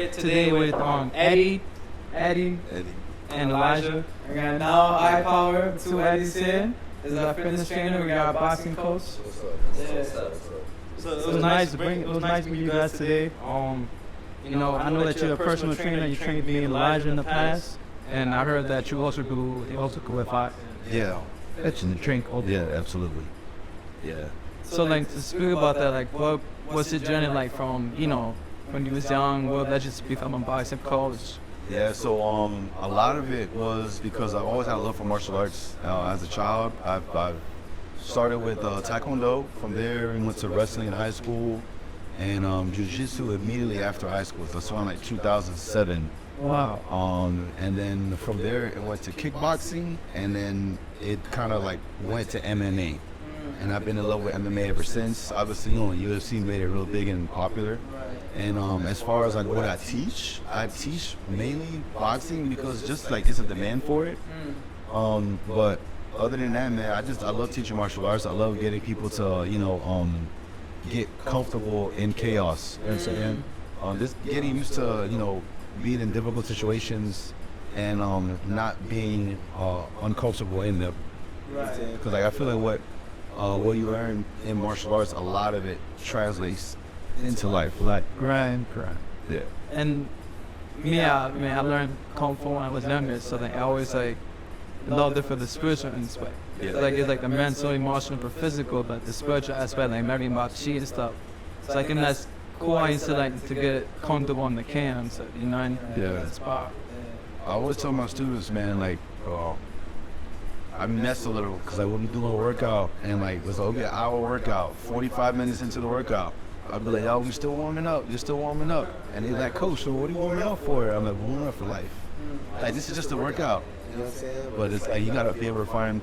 here today with Eddie, and Elijah. We got now iPower, two Eddies here. This is our fitness trainer. We got our boxing coach. So it was nice to meet you guys today. You know, I know that you're a personal trainer. You trained me and Elijah in the past, and I heard that you also go with Yeah. That's in the drink. Yeah, absolutely. Yeah. So like to speak about that, like what was your journey like from, you know, when you was young, what led you to become a boxing coach? Yeah, so a lot of it was because I've always had a love for martial arts. As a child, I've started with Taekwondo. From there, we went to wrestling in high school, and Jiu-Jitsu immediately after high school. So it's around like 2007. Wow. And then from there, it went to kickboxing, and then it kind of like went to MMA. And I've been in love with MMA ever since. Obviously, you know, UFC made it real big and popular. And as far as like what I teach mainly boxing because just like it's a demand for it. But other than that, man, I love teaching martial arts. I love getting people to, you know, get comfortable in chaos. You know what I'm saying? Just getting used to, you know, being in difficult situations and not being uncomfortable in them. Because like I feel like what you learn in martial arts, a lot of it translates into life. Like Right. yeah. And me, I learned Kung Fu when I was younger, so like, I always like loved it for the spiritual aspect. Yeah. It's like the mental, emotional, but physical, but the spiritual aspect, like learning about chi and stuff. So I think that's cool how you said like to get comfortable in the camp, so, you know, and Yeah. spot. I always tell my students, man, like, I mess a little because I wouldn't do a workout and like, it's like, okay, hour workout, 45 minutes into the workout. I'd be like, yo, we still warming up. You're still warming up. And they're like, coach, so what are you warming up for? I'm like, warming up for life. Like, this is just a workout. You know what I'm saying? But it's like, you got to be able to find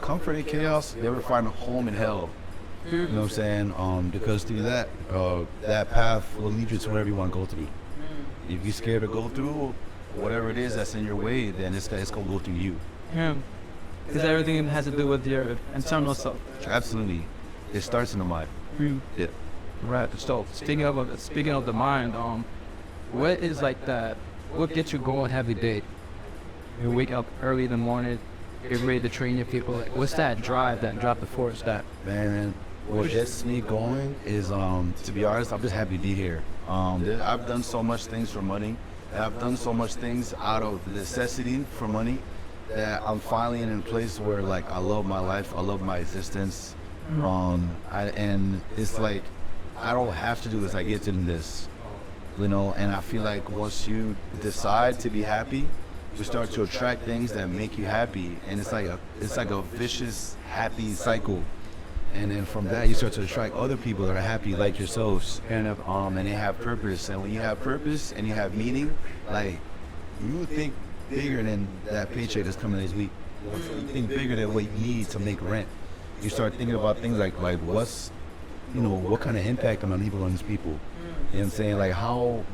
comfort in chaos, be able to find a home in hell. You know what I'm saying? Because through that, that path will lead you to wherever you want to go through. If you're scared to go through whatever it is that's in your way, then it's going to go through you. Yeah. Because everything has to do with your internal self. Absolutely. It starts in the mind. Yeah. Right. So speaking of the mind, what is like that? What gets you going every day? You wake up early in the morning, get ready to train your people. Like, what's that drive, the force that? Man, what gets me going is, to be honest, I'm just happy to be here. I've done so much things for money. I've done so much things out of necessity for money that I'm finally in a place where like I love my life, I love my existence, and it's like I don't have to do this. I get to do this, you know. And I feel like once you decide to be happy, you start to attract things that make you happy, and it's like a vicious happy cycle. And then from that, you start to attract other people that are happy like yourselves, and they have purpose. And when you have purpose and you have meaning, like you think bigger than that paycheck that's coming this week. You think bigger than what you need to make rent. You start thinking about things like what's, you know, what kind of impact am I leaving on these people? You know what I'm saying? Like how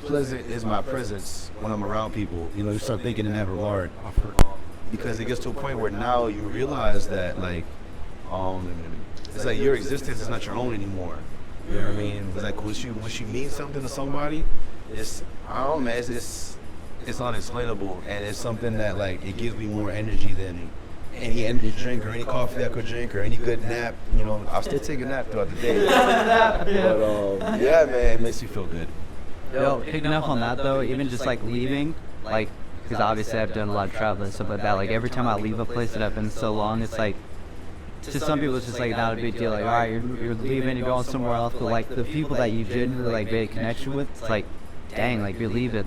pleasant is my presence when I'm around people? You know, you start thinking in that regard. Because it gets to a point where now you realize that like, it's like your existence is not your own anymore. You know what I mean? It's like once you mean something to somebody, it's, I don't know, man, it's unexplainable, and it's something that like it gives me more energy than any energy drink or any coffee I could drink or any good nap. You know, I'll still take a nap throughout the day. But yeah, man, it makes me feel good. Yo, picking up on that though, even just like leaving, like, because obviously I've done a lot of travel and stuff like that. Like every time I leave a place that I've been so long, it's like, to some people it's just like not a big deal. Like, all right, you're leaving, you're going somewhere else. But like the people that you genuinely like made a connection with, it's like, dang, like you're leaving.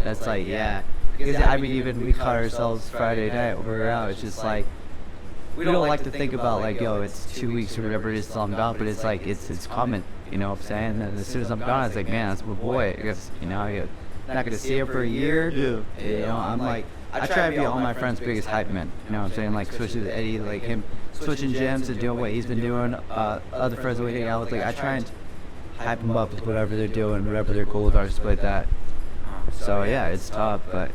That's like, yeah. Because I mean, even we caught ourselves Friday night when we were out. It's just like, we don't like to think about like, yo, it's 2 weeks or whatever it is till I'm gone. But it's like, it's coming. You know what I'm saying? And as soon as I'm gone, it's like, man, that's my boy. I guess, you know, you're not gonna see him for a year. You know, I'm like, I try to be all my friends' biggest hype man. You know what I'm saying? Like, especially with Eddie, like him switching gyms and doing what he's been doing. Other friends that we hang out with, like I try and hype them up with whatever they're doing, whatever their goals are, just like that. So yeah, it's tough, but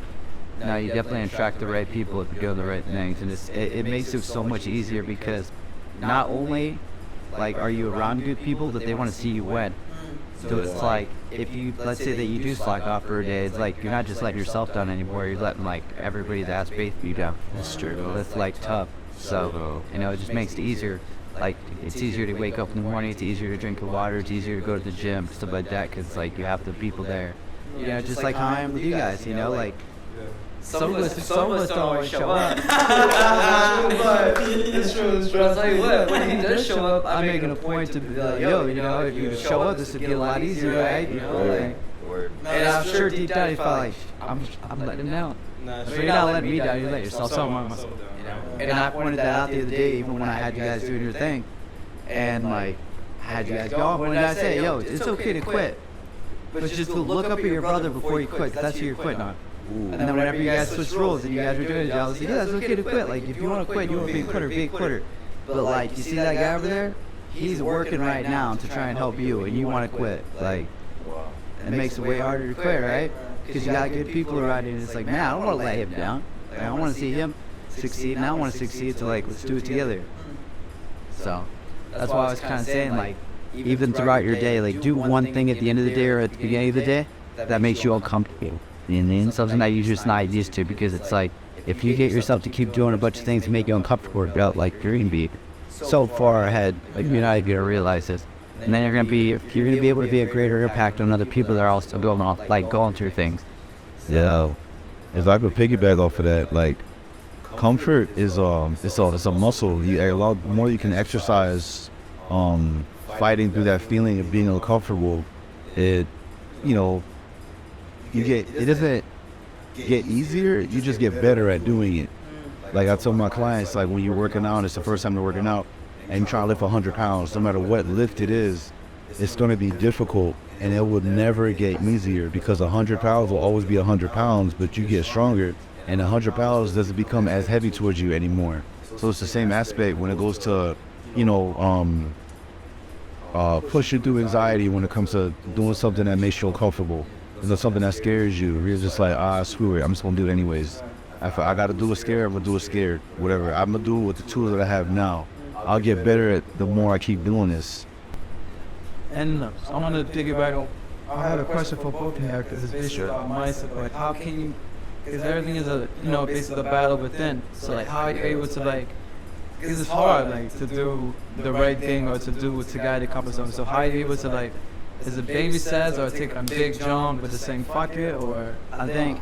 no, you definitely attract the right people if you do the right things, and it makes it so much easier because not only like are you around good people, but they want to see you win. So it's like, if you, let's say that you do slack off for a day, it's like, you're not just letting yourself down anymore, you're letting, like, everybody that's faith you down. That's true. That's, like, tough. So, you know, it just makes it easier. Like, it's easier to wake up in the morning, it's easier to drink the water, it's easier to go to the gym, stuff like that, because, like, you have the people there. You know, just like how I am with you guys, you know, like, some of us don't always show up. It's true. But I'll tell you what, when he does show up, I'm making a point to be like, yo, you know, if you show up, this would be a lot easier, right? You know, like, and I'm sure deep down he felt like, I'm letting him down. So you're not letting me down, you let yourself down. You know? And I pointed that out the other day, even when I had you guys doing your thing. And, like, I had you guys go off. When did I say, yo, it's okay to quit, but just to look up at your brother before you quit, 'cause that's who you're quitting on. And then whenever you guys switched roles and you guys were doing it, I was like, yeah, it's okay to quit. Like, if you want to quit, you want to be a quitter, be a quitter. But, like, you see that guy over there? He's working right now to try and help you, and you want to quit. Like, it makes it way harder to quit, right? Because you got good people around you, and it's like, man, I don't want to let him down. Like, I want to see him succeed, and I want to succeed, so, like, let's do it together. So, that's why I was kind of saying, like, even throughout your day, like, do one thing at the end of the day or at the beginning of the day that makes you uncomfortable. And then something that you're just not used to, because it's like, if you get yourself to keep doing a bunch of things to make you uncomfortable, like, you're going to be so far ahead, like, you're not even going to realize this. And then you're going to be able to be a greater impact on other people that are also going through things. Yeah. If I could piggyback off of that, like, comfort is it's a muscle. A lot more you can exercise, fighting through that feeling of being uncomfortable. It doesn't get easier. You just get better at doing it. Like I tell my clients, like when you're working out, it's the first time they're working out, and you try to lift 100 pounds. No matter what lift it is, it's going to be difficult, and it will never get easier because 100 pounds will always be 100 pounds, but you get stronger, and 100 pounds doesn't become as heavy towards you anymore. So it's the same aspect when it goes to, pushing through anxiety when it comes to doing something that makes you uncomfortable. There's something that scares you. You're just like, screw it, I'm just going to do it anyways. If I got to do it scared, I'm going to do it scared. Whatever. I'm going to do it with the tools that I have now. I'll get better at the more I keep doing this. And I want to piggyback. I have a question for both of you because it's basically about mindset. Like, how can you? Because everything is basically the battle within. So like, how are you able to like? Because it's hard like to do the right thing or to guide the comfort zone. So how are you able to like? Is it baby steps or take a big jump with the same fuck it or? I think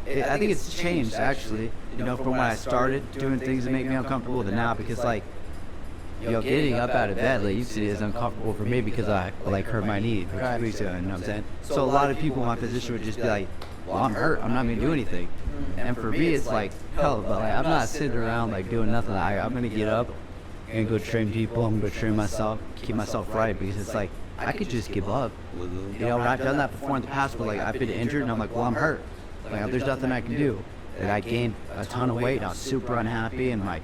it's changed actually. From when I started doing things that make me uncomfortable to now, because like, getting up out of bed like used to be is uncomfortable for me because I like hurt my knee. You know what I'm saying? So a lot of people in my position would just be like, well, I'm hurt, I'm not gonna do anything. And for me, it's like, hell, but like, I'm not sitting around like doing nothing. I'm gonna get up and go train people. I'm gonna train myself, keep myself right, because it's like, I could just give up. I've done that before in the past, but like, I've been injured and I'm like, well, I'm hurt. Like, there's nothing I can do. And I gained a ton of weight and I was super unhappy and like,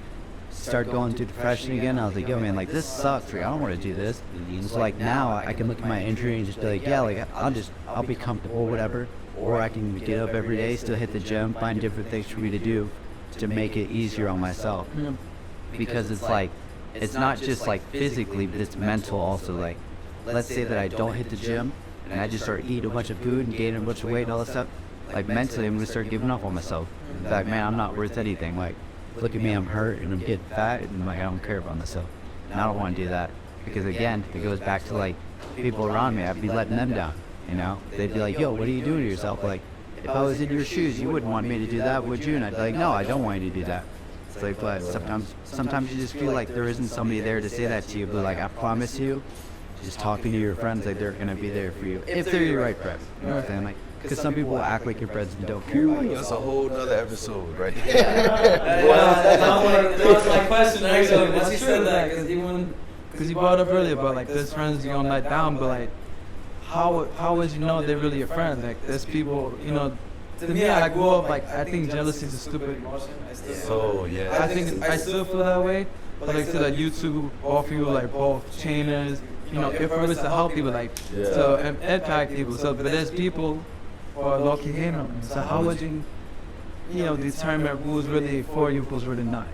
start going through depression again. I was like, yo man, like this sucks. Like, I don't want to do this. It's like now I can look at my injury and just be like, yeah, like I'll be comfortable, whatever. Or I can get up every day, still hit the gym, find different things for me to do to make it easier on myself. Because it's like, it's not just like physically, but it's mental also. Like, let's say that I don't hit the gym and I just start eating a bunch of food and gaining a bunch of weight and all that stuff. Like mentally, I'm gonna start giving up on myself. In fact, man, I'm not worth anything. Like, look at me, I'm hurt and I'm getting fat and like I don't care about myself. And I don't want to do that because again, it goes back to like people around me. I'd be letting them down. They'd be like, yo, what are you doing to yourself? Like, if I was in your shoes, you wouldn't want me to do that, would you? And I'd be like, no, I don't want you to do that. It's like, but sometimes you just feel like there isn't somebody there to say that to you. But like, I promise you, just talking to your friends, like they're gonna be there for you if they're your right friends. You know what I'm saying? Like, because some people act like your friends and don't care about you. That's a whole other episode, right? That was my question actually. Once you said that, because you brought up earlier about like there's friends you don't let down, but like how would you know they're really your friends? Like there's people, to me, I grew up like I think jealousy is a stupid emotion. I think I still feel that way. But like to that YouTube offer you like both trainers, your purpose to help people, like to impact people. So but there's people who are lucky him. So how would you determine who's really for you, who's really not?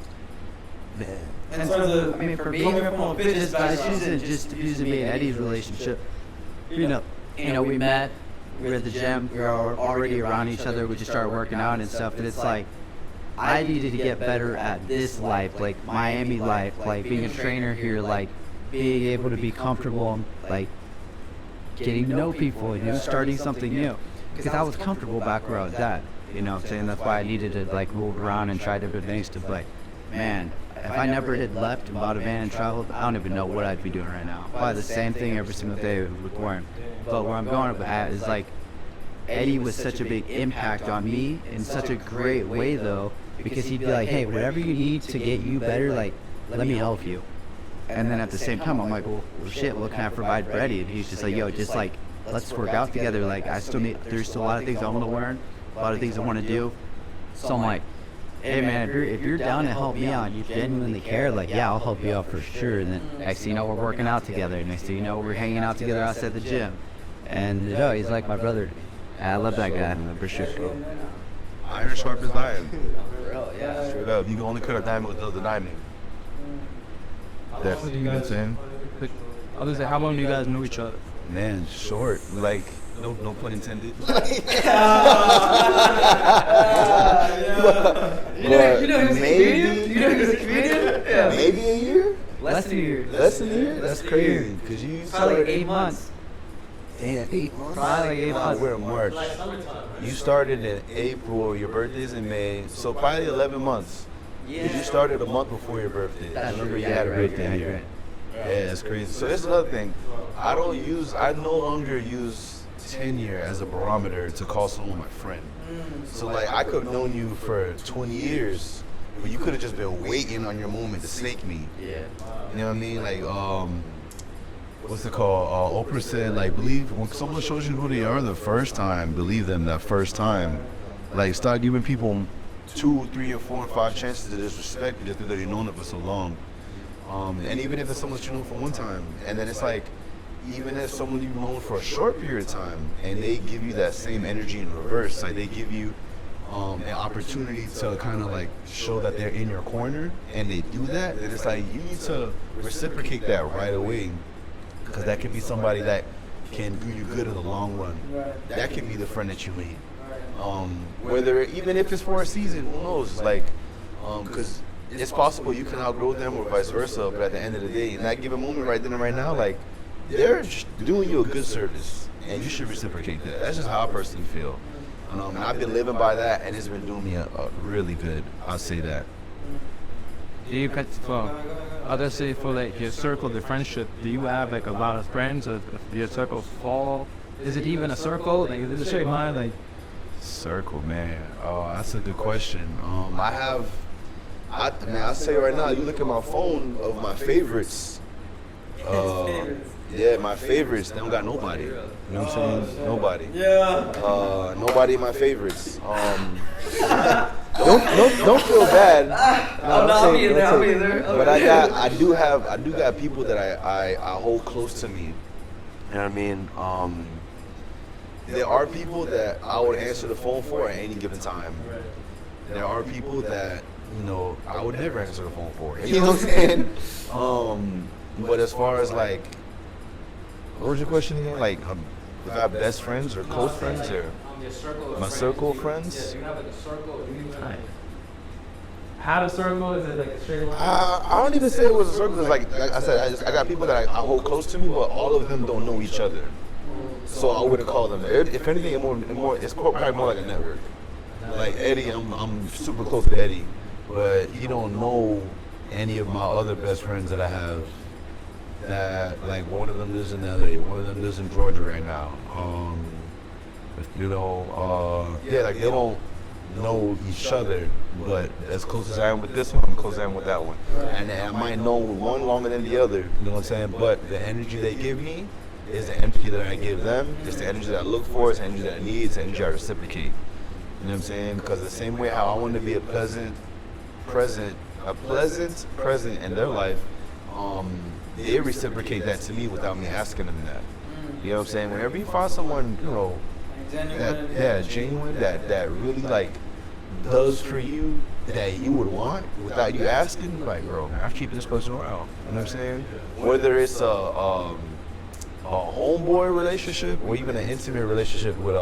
And so for me, from a business guy, just using me and Eddie's relationship, we met. We were at the gym. We were already around each other. We just started working out and stuff. And it's like, I needed to get better at this life, like Miami life, like being a trainer here, like being able to be comfortable, like getting to know people, starting something new. Because I was comfortable back where I was at, I'm saying? That's why I needed to like move around and try different things to, but man, if I never had left and bought a van and traveled, I don't even know what I'd be doing right now. Probably the same thing every single day with Warren. But where I'm going with that is like, Eddie was such a big impact on me in such a great way though, because he'd be like, hey, whatever you need to get you better, like, let me help you. And then at the same time, I'm like, well shit, what can I provide for Eddie? And he's just like, yo, just like, let's work out together. Like, there's still a lot of things I want to learn, a lot of things I want to do. So I'm like, hey man, if you're down to help me out, you genuinely care, like, yeah, I'll help you out for sure. And then next thing you know, we're working out together. Next thing you know, we're hanging out together outside the gym. And he's like my brother. I love that guy, for sure. Iron sharp as iron. Bro, yeah. Straight up. You can only cut a diamond with another diamond. That's, you know what I'm saying? I was say, how long do you guys know each other? Man, short. Like, no pun intended. Maybe a year? Less than a year. Less than a year? That's crazy. Because you Probably like 8 months. Damn, 8 months? Probably like 8 months. We're in March. You started in April, your birthday's in May, so probably 11 months. Because you started a month before your birthday. That's I remember true. you had a birthday here. Yeah, that's crazy. So that's another thing. I no longer use tenure as a barometer to call someone my friend. So like, I could have known you for 20 years, but you could have just been waiting on your moment to snake me. Yeah. You know what I mean? Like, what's it called? Oprah said, like, believe when someone shows you who they are the first time, believe them that first time. Like, start giving people 2, 3, or 4, and 5 chances to disrespect you just because they've known it for so long. And even if it's someone that you know for one time, and then it's like, even if someone you've known for a short period of time, and they give you that same energy in reverse, like they give you an opportunity to kind of like show that they're in your corner, and they do that, then it's like you need to reciprocate that right away, because that can be somebody that can do you good in the long run. That can be the friend that you need. Whether even if it's for a season, who knows? Like, because it's possible you can outgrow them or vice versa, but at the end of the day, in that given moment right then and right now, like, they're doing you a good service, and you should reciprocate that. That's just how I personally feel. And I've been living by that, and it's been doing me a really good. I'll say that. Do you cut for others say for like your circle, the friendship? Do you have like a lot of friends, or if your circle fall? Is it even a circle? Like, is it straight line? Like, circle, man. Oh, that's a good question. I'll say right now, you look at my phone of my favorites. Yeah, my favorites, they don't got nobody. You know what I'm saying? Nobody. Yeah. Nobody in my favorites. Don't feel bad. No, I'll be there. But I do got people that I hold close to me. You know what I mean? There are people that I would answer the phone for at any given time. There are people that, I would never answer the phone for. You know what I'm saying? But as far as like, what was your question again? Like, if I have best friends or close friends or my circle of friends? Do you have like a circle? How the circle? Is it like a straight line? I don't even say it was a circle. It's like I said, I got people that I hold close to me, but all of them don't know each other. So I wouldn't call them. If anything, it's probably more like a network. Like Eddie, I'm super close to Eddie, but he don't know any of my other best friends that I have. That like one of them lives in LA, one of them lives in Georgia right now. Yeah, like they don't know each other, but as close as I am with this one, I'm close as I am with that one. And I might know one longer than the other, you know what I'm saying? But the energy they give me is the energy that I give them. It's the energy that I look for, it's the energy that I need, it's the energy I reciprocate. You know what I'm saying? Because the same way how I want to be a pleasant present in their life, they reciprocate that to me without me asking them that. You know what I'm saying? Whenever you find someone, genuine, that really like does for you that you would want without you asking, like, bro, I'm keeping this person around. You know what I'm saying? Whether it's homeboy relationship or even an intimate relationship with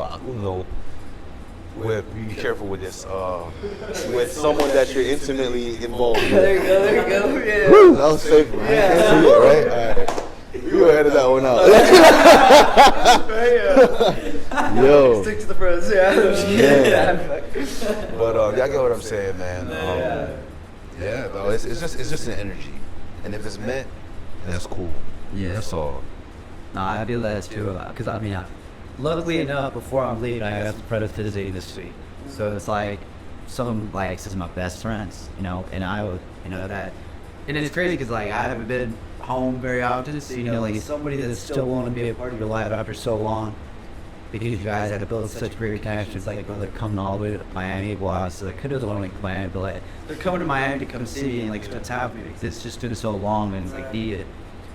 be careful with this. With someone that you're intimately involved with. There you go. Yeah. Woo, that was safe, man. Yeah. Right? All right. You go ahead of that one out. Yo. Stick to the pros, yeah. But y'all get what I'm saying, man. Yeah, bro. It's just an energy, and if it's meant, that's cool. Yeah. That's all. No, I feel that too. Because I mean, luckily enough, before I'm leaving, I got some Perez this week. So it's like some like some of my best friends, you know, and I would, you know, that. And it's crazy because like I haven't been home very often, so you know, like somebody that's still willing to be a part of your life after so long. Because you guys had to build such great connections, like they're coming all the way to Miami. Well, so they could have went to Miami, but like they're coming to Miami to come see me and like spend time with me because it's just been so long and like needed.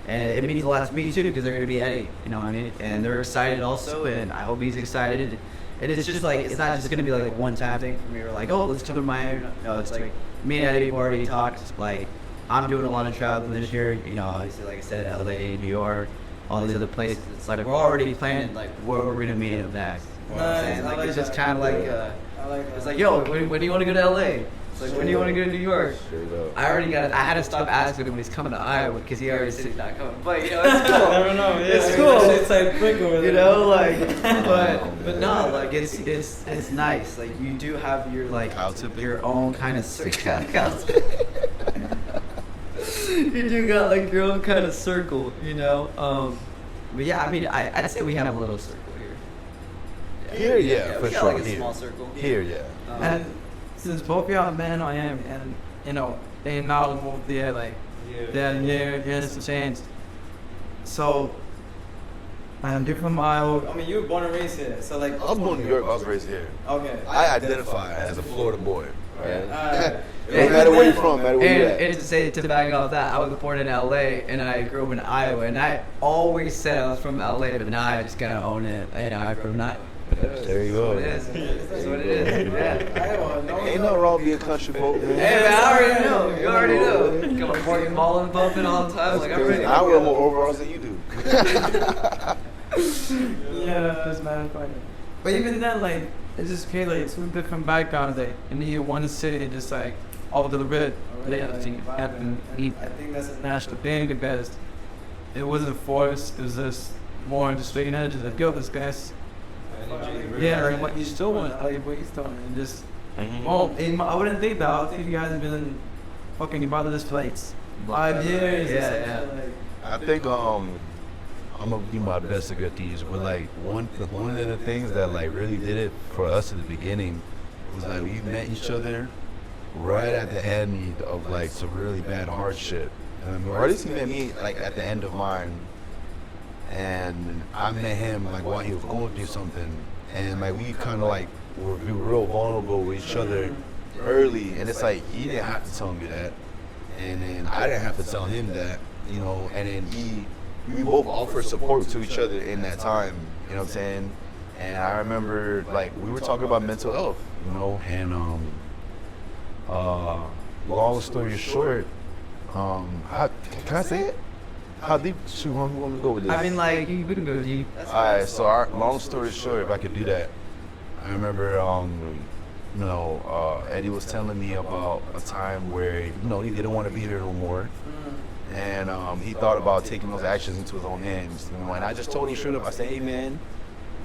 And it means a lot to me too because they're gonna be Eddie, you know what I mean? And they're excited also, and I hope he's excited. And it's just like it's not just gonna be like one time thing for me. We're like, oh, let's come to Miami. No, it's like me and Eddie have already talked. Like I'm doing a lot of traveling this year, you know. Obviously, like I said, LA, New York, all these other places. It's like we're already planning like where we're gonna meet him next. You know what I'm saying? Like it's just kind of like it's like, yo, when do you want to go to LA? It's like, when do you want to go to New York? I had to stop asking him when he's coming to Iowa because he already said he's not coming. But, you know, it's cool. I don't know. Yeah, it's cool. It's like quick over there. You know, like, but no, like, it's nice. Like, you do have your, like, your own kind of circle. You do got, like, your own kind of circle, you know? But, yeah, I mean, I'd say we have a little circle here. Here, yeah, for we got, sure. like, a small circle. Here, yeah. And since both y'all men I am, and you know, they knowledgeable there, like, there's a chance. So, I'm different from Iowa. I mean, you were born and raised here, so like. I was born in New York. I was raised here. Okay. I identify as a Florida boy. Right? Alright. No matter where you're from, no matter where you're at. And to say to back off that, I was born in LA and I grew up in Iowa, and I always said I was from LA, but now I just kind of own it. You know, I'm from not. There you go. It is. That's what it is. Yeah. Ain't nothing wrong being country folk, man. Hey man, I already know. You already know. Come on, Morgan balling, bumping all the time. Like I'm ready. I wear more overalls than you do. Yeah, this man funny. But even then, like, it's just crazy, like, it's two different backgrounds, like, in the one city, just like, all the bit, they happen. I think that's a national thing, because it wasn't forced, it was just more on the straight and edge, like, yo, this guy's, yeah, like, what you still want, like, what you still want, and just, well, I wouldn't think that, I think you guys have been fucking about this place 5 years. Yeah. I think I'm gonna do my best to get these, but like one of the things that like really did it for us at the beginning was like we met each other right at the end of like some really bad hardship, or at least he met me like at the end of mine, and I met him like while he was going through something, and like we kind of like were real vulnerable with each other early, and it's like he didn't have to tell me that, and then I didn't have to tell him that, you know, and then we both offered support to each other in that time, you know what I'm saying? And I remember, like, we were talking about mental health, you know, and long story short, can I say it? How deep should we want to go with this? I mean, like, we can go deep. Alright, so long story short, if I could do that, I remember, Eddie was telling me about a time where, you know, he didn't want to be here no more. And he thought about taking those actions into his own hands. You know, and I just told him straight up, I said, hey man,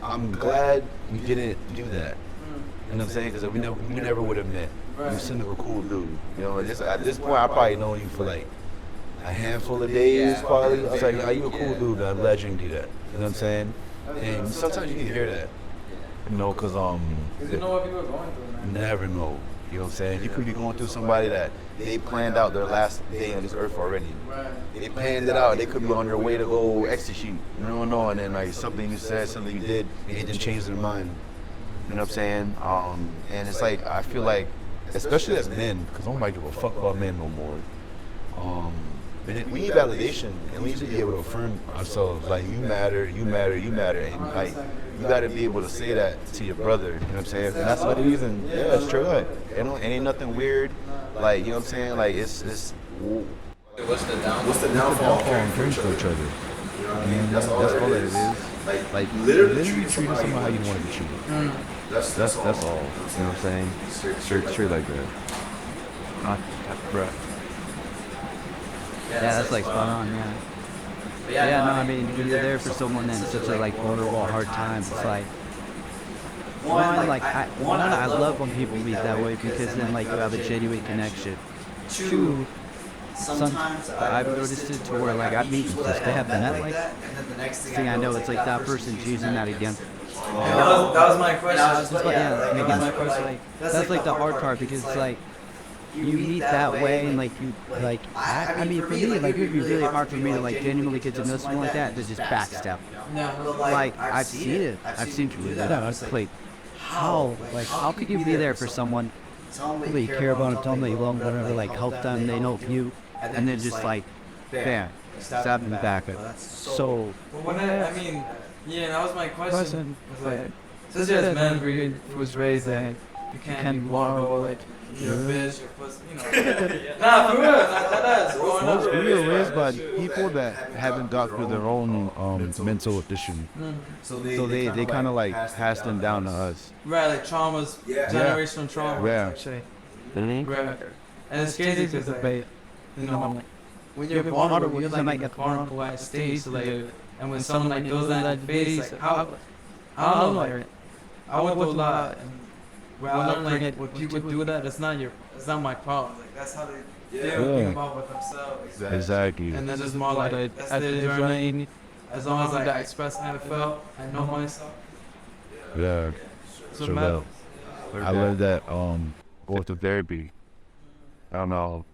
I'm glad you didn't do that. You know what I'm saying? Because we never would have met. You seem like a cool dude. You know, at this point, I probably known you for like a handful of days, probably. I was like, you a cool dude, I'm glad you didn't do that. You know what I'm saying? And sometimes you need to hear that. You know, because you know what people are going through, man. Never know. You know what I'm saying? You could be going through somebody that they planned out their last day on this earth already. Right. They planned it out. They could be on their way to go execute. You don't know. And then like something you said, something you did, it just changed their mind. You know what I'm saying? And it's like I feel like, especially as men, because I don't like give a fuck about men no more. But we need validation, and we need to be able to affirm ourselves. Like you matter, and like you got to be able to say that to your brother. You know what I'm saying? And that's the reason. Yeah, it's true. Like, it ain't nothing weird. Like, you know what I'm saying? Like, it's. What's the downfall in caring for each other? And that's all that it is. Like literally treating someone how you want to be treated. That's all. You know what I'm saying? Straight like that. Bro. Yeah, that's like spot on, yeah. Yeah, no, I mean, when you're there for someone in such a like vulnerable, hard time, it's like, I love when people meet that way because then like you have a genuine connection. Two, sometimes I've noticed it to where like I meet people, they have the net like, thing I know it's like that person's using that against. That was my question. That's like the hard part because it's like you meet that way and like you like I mean for me like it would be really hard for me to like genuinely get to know someone like that to just backstab. Like I've seen it. I've seen people do that. I was like, how could you be there for someone that you care about and tell them that you love them, whatever, like help them, they know you, and then just like bam, stab them back. So I mean, yeah, that was my question. Since as man really was raised that you can't walk over it. You're a bitch, you're pussy, you know. Nah, for real, that is growing up. Most we are raised by people that haven't got through their own mental issue. So they kind of like pass them down to us. Right, like traumas, generational trauma. Yeah. Right. And it's crazy because, like, you know, when you're vulnerable, you're like in a vulnerable stage, like, and when someone like goes in that phase, like, I don't know, like, I went through a lot, and when I learned like when people do that, it's not my problem. Like that's how they think about with themselves. Exactly. And then it's more like that's their journey. As long as I express how I felt, I know myself. Yeah. So I learned that going to therapy. I don't know.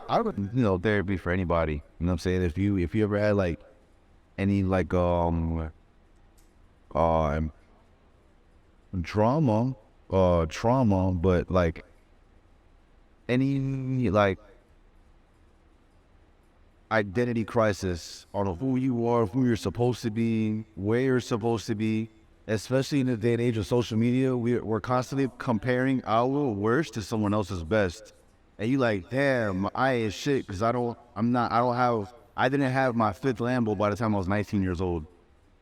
I would therapy for anybody. You know what I'm saying? If you ever had like any like trauma, but like any like identity crisis on who you are, who you're supposed to be, where you're supposed to be, especially in the day and age of social media, we're constantly comparing our worst to someone else's best. And you like, damn, I ain't shit because I didn't have my fifth Lambo by the time I was 19 years old.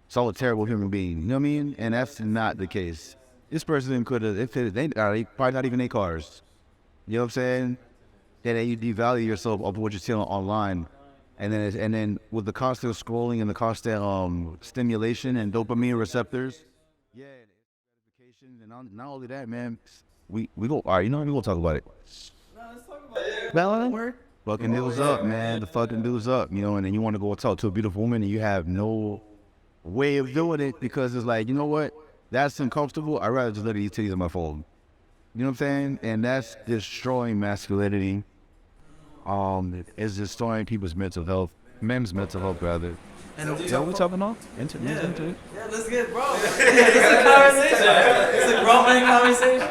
So I'm a terrible human being, you know what I mean? And that's not the case. This person could have, they probably not even their cars. You know what I'm saying? And then you devalue yourself of what you're seeing online. And then with the constant scrolling and the constant stimulation and dopamine receptors, gratification, and not only that, man, we go, all right, you know what, we're going to talk about it. Let's talk about it. Fucking dudes up, man. The fucking dudes up, you know, and then you want to go talk to a beautiful woman and you have no way of doing it because it's like, you know what? That's uncomfortable. I'd rather just let these titties on my phone. You know what I'm saying? And that's destroying masculinity. It's destroying people's mental health. Men's mental health, rather. And what we talking about? Yeah, let's get bro. It's a conversation. It's a grown man conversation.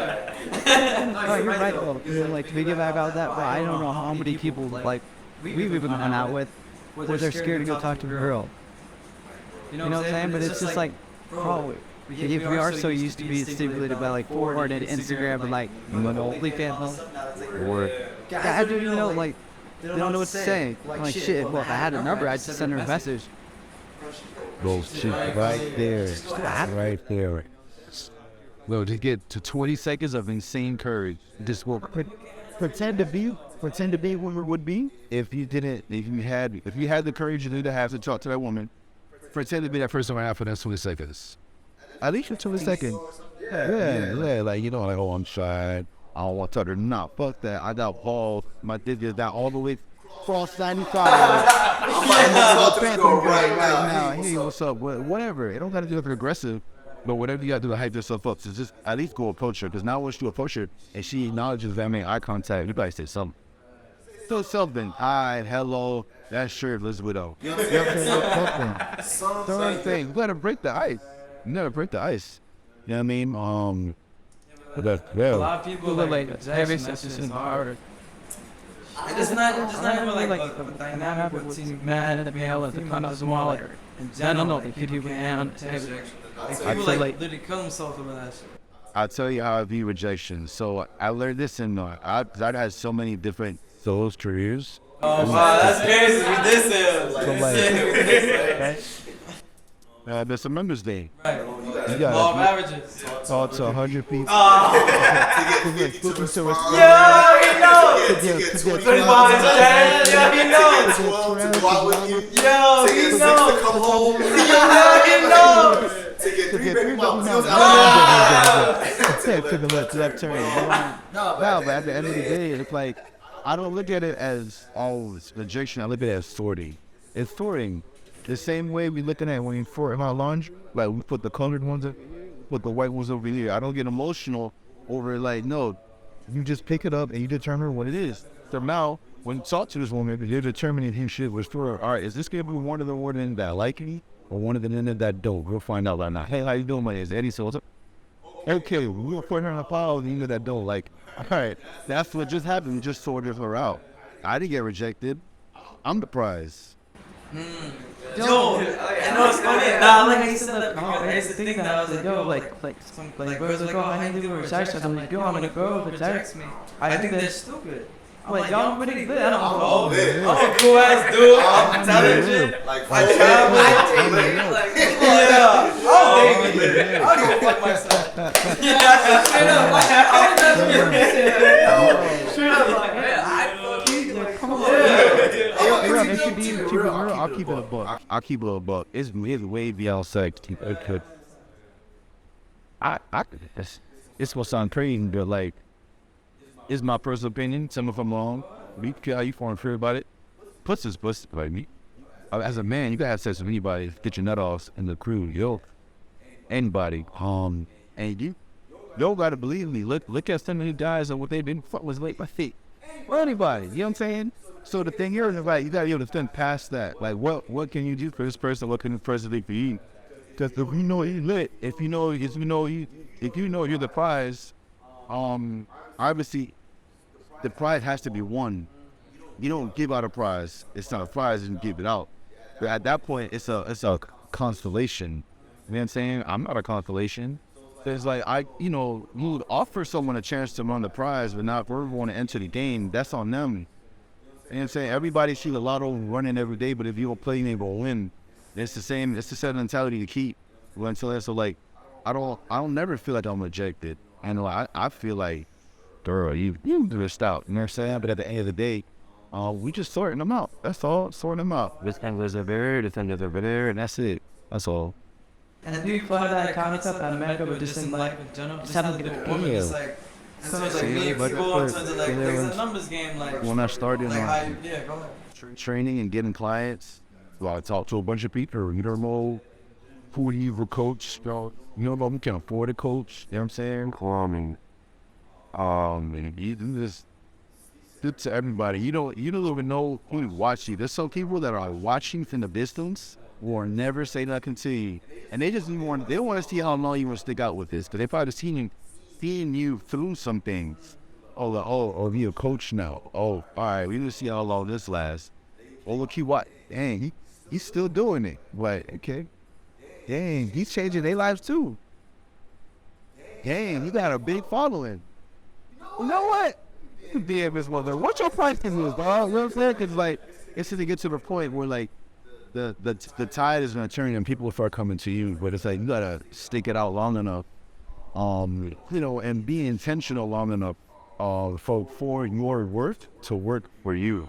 No, you're right though. Like to piggyback about that, but I don't know how many people like we've even gone out with where they're scared to go talk to a girl. You know what I'm saying? But it's just like, bro, if we are so used to being stimulated by like porn and Instagram and like OnlyFans, or I don't even know, like they don't know what to say. I'm like shit. Well, if I had a number, I'd just send her a message. Bro, shit, right there, right there. Well, to get to 20 seconds of insane courage, just pretend to be what it would be. If you had the courage you need to have to talk to that woman, pretend to be that person right now for the next 20 seconds. At least for 20 seconds. Yeah, like, you know, like, oh, I'm shy. I don't want to touch her. Nah, fuck that. I got balls. My dick is down all the way across 95. right now. Hey, what's up? Whatever. It don't got to do with aggressive, but whatever you got to do to hype yourself up, so just at least go approach her. Because now once you approach her and she acknowledges that, make eye contact, you probably say something. Still something. Hi, hello. That's sure Elizabeth O. You know what I'm saying? Third thing, you gotta break the ice. You gotta break the ice. You know what I mean? A lot of people like heavy sessions harder. It's not even like a dynamic between man and male as a kind of smaller. In general, they could even hand people like literally kill themselves over that shit. I'll tell you how I view rejection. So I learned this in I've had so many different sales careers, Oh wow, that's crazy. We did sales. So, We like- did sales. There's a Members Day. Right. You gotta Law of do- averages. Talk to 100 people. Oh, To get 50 to respond. yo, he knows. To get 25 25 cents. Yo, he knows. 12 to go out with you. Yo, To he get 6 to knows. come home. Yo, he knows. To get 3 baby moms. No, to the left turn. No, but at the end of the day, it's like, I don't look at it as, oh, it's rejection. I look at it as sorting. It's sorting. The same way we looking at when we sort in our laundry, like we put the colored ones up, put the white ones over here. I don't get emotional over it. Like, no, you just pick it up and you determine what it is. So now, when you talk to this woman, you're determining his shit was for, all right, is this going to be one of the women that like me or one of the men that don't? We'll find out right now. Hey, how you doing? My name is Eddie. So what's up? Okay, we'll put her in a pile of you that don't like. All right, that's what just happened. We just sorted her out. I didn't get rejected. I'm the prize. Yo, I know it's funny. Nah, like I said that because I used to think that I was like, yo, like girls like, oh, I ain't doing rejection. I'm like, yo, I'm a girl who rejects me. I think they're stupid. I'm like, y'all pretty good. I'm a cool ass dude. I'm intelligent. Like, I travel. Yeah. I'll go fuck myself. Yeah, straight up. Straight up, like, man, I fuck you. Like, come on. I'll keep it a buck. I'll keep it a buck. It's way beyond sex. It could. It's gonna sound crazy, but like, it's my personal opinion. Tell me if I'm wrong. Me, how you feeling fair about it? Pussy's pussy, like me. As a man, you gotta have sex with anybody. Get your nut off in the crew, yo. Anybody. And you don't gotta believe me. Look at somebody who dies and what they've been fuck was late my feet. Or anybody, you know what I'm saying? So the thing here is like you gotta be able to think past that. Like what can you do for this person? What can this person do for you? Because if you know he's lit, if you know you're the prize, obviously the prize has to be won. You don't give out a prize. It's not a prize and give it out. But at that point, it's a constellation. You know what I'm saying? I'm not a constellation. There's like you would offer someone a chance to run the prize, but not for everyone to enter the game. That's on them. You know what I'm saying? Everybody sees a lotto running every day, but if you don't play, you ain't gonna win. It's the same. It's the same mentality to keep. So like, I don't never feel like I'm rejected. And like, I feel like, girl, you missed out. You know what I'm saying? But at the end of the day, we just sorting them out. That's all. Sorting them out. This thing was over there. This thing was over there, and that's it. That's all. And do you apply that concept in America, but just in life in general? Just having to get a woman, it's like, so it's like me and people in terms of like, it's a numbers game, like. When I started, like how you, yeah, go ahead. Training and getting clients, well, I talked to a bunch of people. You don't know who you were coach. You know, who can afford a coach. You know what I'm saying? And you do this to everybody. You don't even know who watch you. There's some people that are watching from the distance will never say nothing to you, and they just want to see how long you want to stick out with this, because they probably seeing you through some things. Oh, you a coach now? Oh, all right, we need to see how long this lasts. Oh, look, dang, he's still doing it. But okay, dang, he's changing their lives too. Dang, you got a big following. You know what? Damn, Miss Mother, what's your price is, dog? You know what I'm saying? Because like, it's to get to the point where like, the tide is gonna turn and people will start coming to you, but it's like you gotta stick it out long enough, and be intentional long enough, for your work to work for you.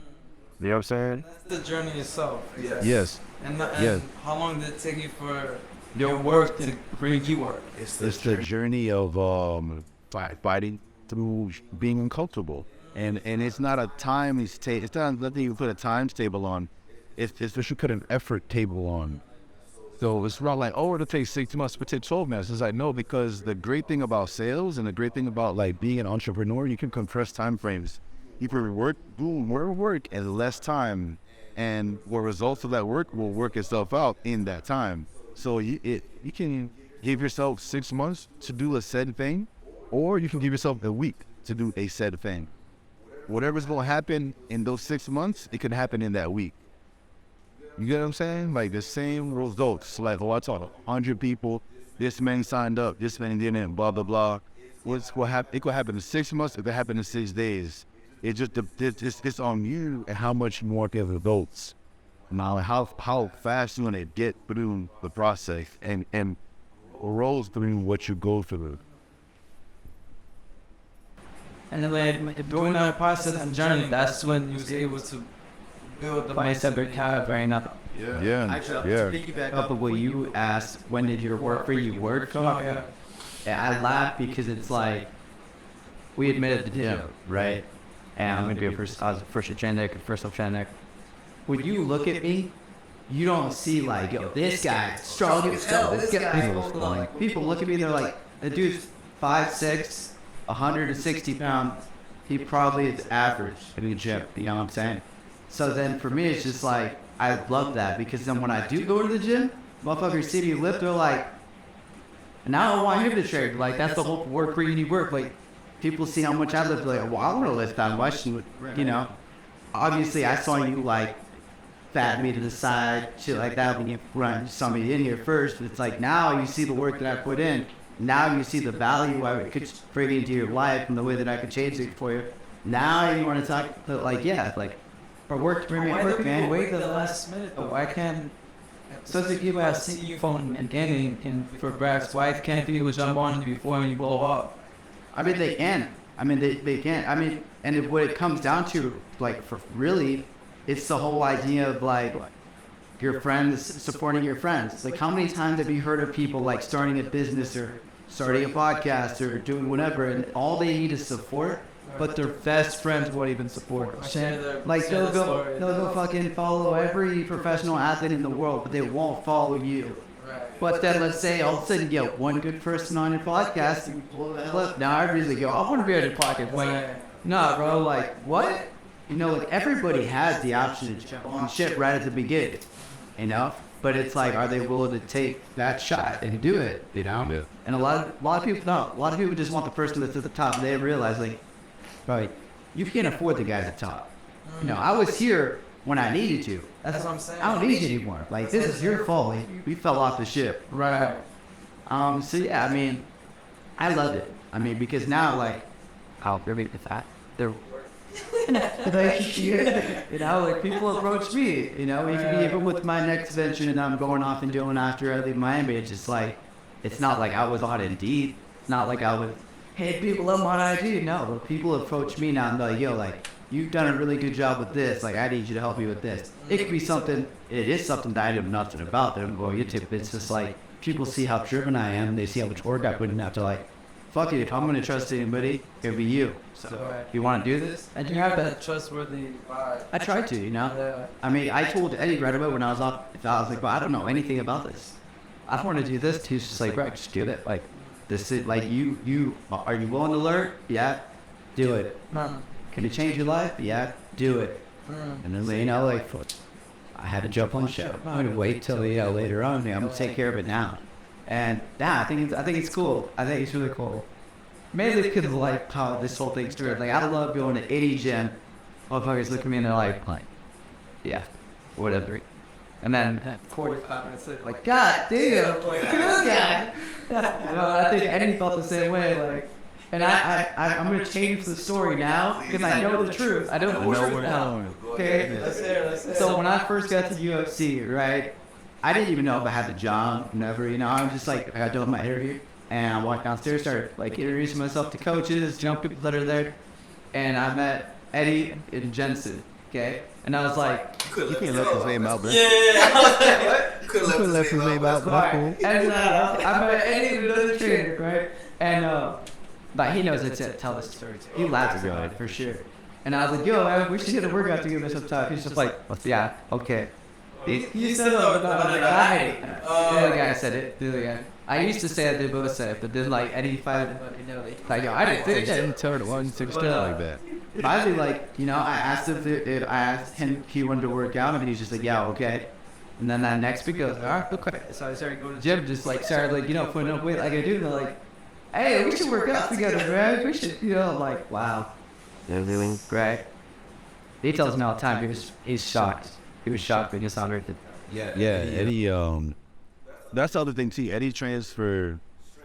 You know what I'm saying? That's the journey itself. Yes. And Yes. how long did it take you for your work to bring you work? It's the journey of fighting through being uncomfortable, and it's not a time it's not nothing you put a times table on. It's what you put an effort table on. So it's not like, oh, it'll take 6 months, but take 12 months. It's like, no, because the great thing about sales and the great thing about like being an entrepreneur, you can compress time frames. You can do more work in less time, and the results of that work will work itself out in that time. So you can give yourself 6 months to do a said thing, or you can give yourself a week to do a said thing. Whatever's going to happen in those 6 months, it could happen in that week. You get what I'm saying? Like the same results. Like, I saw 100 people, this man signed up, this man didn't, blah, blah, blah. What happened? It could happen in 6 months, it could happen in 6 days. It just it's on you and how much you want the adults. Now, how fast you want to get through the process and rolls through what you go through. And then like, during that process and journey, that's when you're able to build the mindset that you have right now. Yeah. Actually, to piggyback up of what you asked, when did your work for you work come up? Yeah, I laugh because it's like, we admitted the gym, right? And I'm gonna be I was a first agenic, first trending. When you look at me, you don't see like, yo, this guy strong as hell. This guy. People look at me, they're like, the dude's 5'6", 160 pounds. He probably is average in the gym. You know what I'm saying? So then for me, it's just like, I love that because then when I do go to the gym, motherfuckers see me lift, they're like, now I want him to train. Like, that's the whole work where you need work. Like, people see how much I lift, like, well, I want to lift that much. You know, obviously I saw you like fat me to the side, shit like that when you saw me in here first. But it's like now you see the work that I put in. Now you see the value I could bring into your life and the way that I could change it for you. Now you want to talk, like, yeah, like, for work to remain work, man. Wait the last minute though. Why can't such a people have seen you phone and getting in for Brack's wife can't people jump on you before you blow up? I mean, they can. I mean, they can. I mean, and what it comes down to, like, for really, it's the whole idea of, like, your friends supporting your friends. Like, how many times have you heard of people, like, starting a business or starting a podcast or doing whatever, and all they need is support, but their best friends won't even support them. Like, they'll go fucking follow every professional athlete in the world, but they won't follow you. But then let's say all of a sudden you get one good person on your podcast and you blow that up. Now I really go, I want to be on your podcast. Like, nah, bro, like, what? You know, like, everybody has the option to jump on shit right at the beginning, you know? But it's like, are they willing to take that shot and do it, you know? Yeah. And a lot of people don't. A lot of people just want the person that's at the top, and they realize, like, right, you can't afford the guys at the top. You know, I was here when I needed to. That's what I'm saying. I don't need you anymore. Like, this is your fault. Like, we fell off the ship. Right. So yeah, I mean, I loved it. I mean, because now, like, I'll really with that. They're, like, you know, like, people approach me, you know, even with my next venture and I'm going off and doing after I leave Miami, it's just like, it's not like I was on Indeed. It's not like I was, hey, people love my IG. No, but people approach me now and they're like, yo, like, you've done a really good job with this. Like, I need you to help me with this. It could be something, it is something that I know nothing about that I'm going into. It's just like, people see how driven I am. They see how much work I put in. They're like, fuck it, if I'm going to trust anybody, it'll be you. So, you want to do this? And you have that trustworthy vibe. I tried to, you know. I mean, I told Eddie right away when I was off, I was like, well, I don't know anything about this. I want to do this. He's just like, right, just do it. Like, this is, like, are you willing to learn? Yeah, do it. Can it change your life? Yeah, do it. And then, you know, like, I had to jump on the show. I'm going to wait till, you know, later on. I'm going to take care of it now. And yeah, I think it's cool. I think it's really cool. Mainly because of, like, how this whole thing started. Like, I love going to any gym. Motherfuckers look at me and they're like, yeah, whatever. And then 45 minutes later, like, God damn, like, this guy. You know, I think Eddie felt the same way. Like, and I'm going to change the story now because I know the truth. I don't know the truth now. Okay? So when I first got to UFC, right, I didn't even know if I had the job, never, you know. I was just like, I got done with my interview, and I walked downstairs, started, like, introducing myself to coaches, people that are there, and I met Eddie and Jensen, okay? And I was like, You can't let this name out, bro. Yeah. I was like, what? You could have left his name out. right. And I met Eddie and another trainer, right? And, but he knows it's it. Tell the story. He laughs at it, for sure. And I was like, yo, man, we should get a workout together sometime. He's just like, yeah, okay. He said it, but the guy. The other guy said it. The other guy. I used to say it, they both said it, but then, like, Eddie finally, like, yo, I didn't think that. didn't tell her why you took a step like that. But I was like, you know, I asked him if he wanted to work out, and he was just like, yeah, okay. And then that next week, I was like, all right, okay. So I started going to the gym, just like started, like, you know, putting up weight like I do. And they're like, hey, we should work out together, man. We should, you know, like, wow. They're doing great. He tells me all the time, he's shocked. He was shocked when he saw her. Yeah, Eddie, that's the other thing too. Eddie trains for